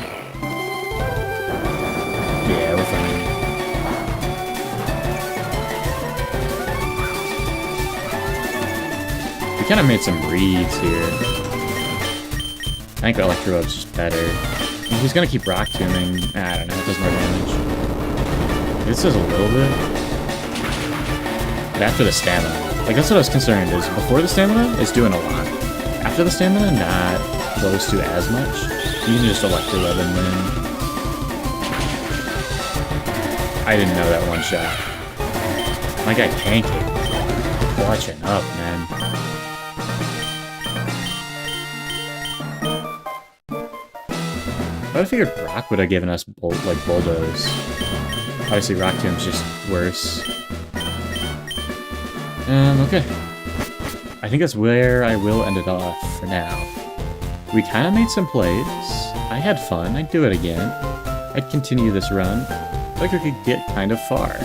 Yeah, we're fine. We kind of made some reads here. I think Electro-Webb's just better. He's gonna keep Rock Tombing. I don't know, it does more damage. This does a little bit. But after the stamina. Like, that's what I was concerned, is before the stamina, it's doing a lot. After the stamina, not close to as much. You can just Electro-Web and win. I didn't know that one shot. My guy Pancake clutching up, man. I figured Rock would have given us bulldoze. Obviously, Rock Tomb's just worse. Okay. I think that's where I will end it off for now. We kind of made some plays. I had fun. I'd do it again. I'd continue this run. I feel like we could get kind of far.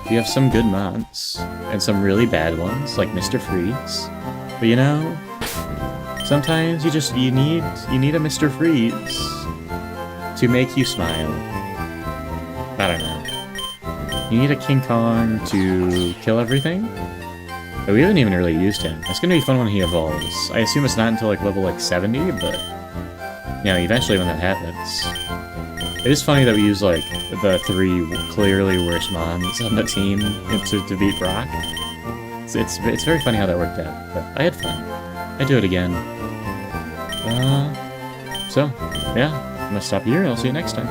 We have some good months, and some really bad ones, like Mr. Freeze. But you know, sometimes you need a Mr. Freeze to make you smile. I don't know. You need a King Kong to kill everything? But we haven't even really used him. It's gonna be fun when he evolves. I assume it's not until like level 70, but you know, eventually when that happens. It is funny that we use like the 3 clearly worst mons on the team to beat Brock. It's very funny how that worked out, but I had fun. I'd do it again. So, yeah, I'm gonna stop here and I'll see you next time.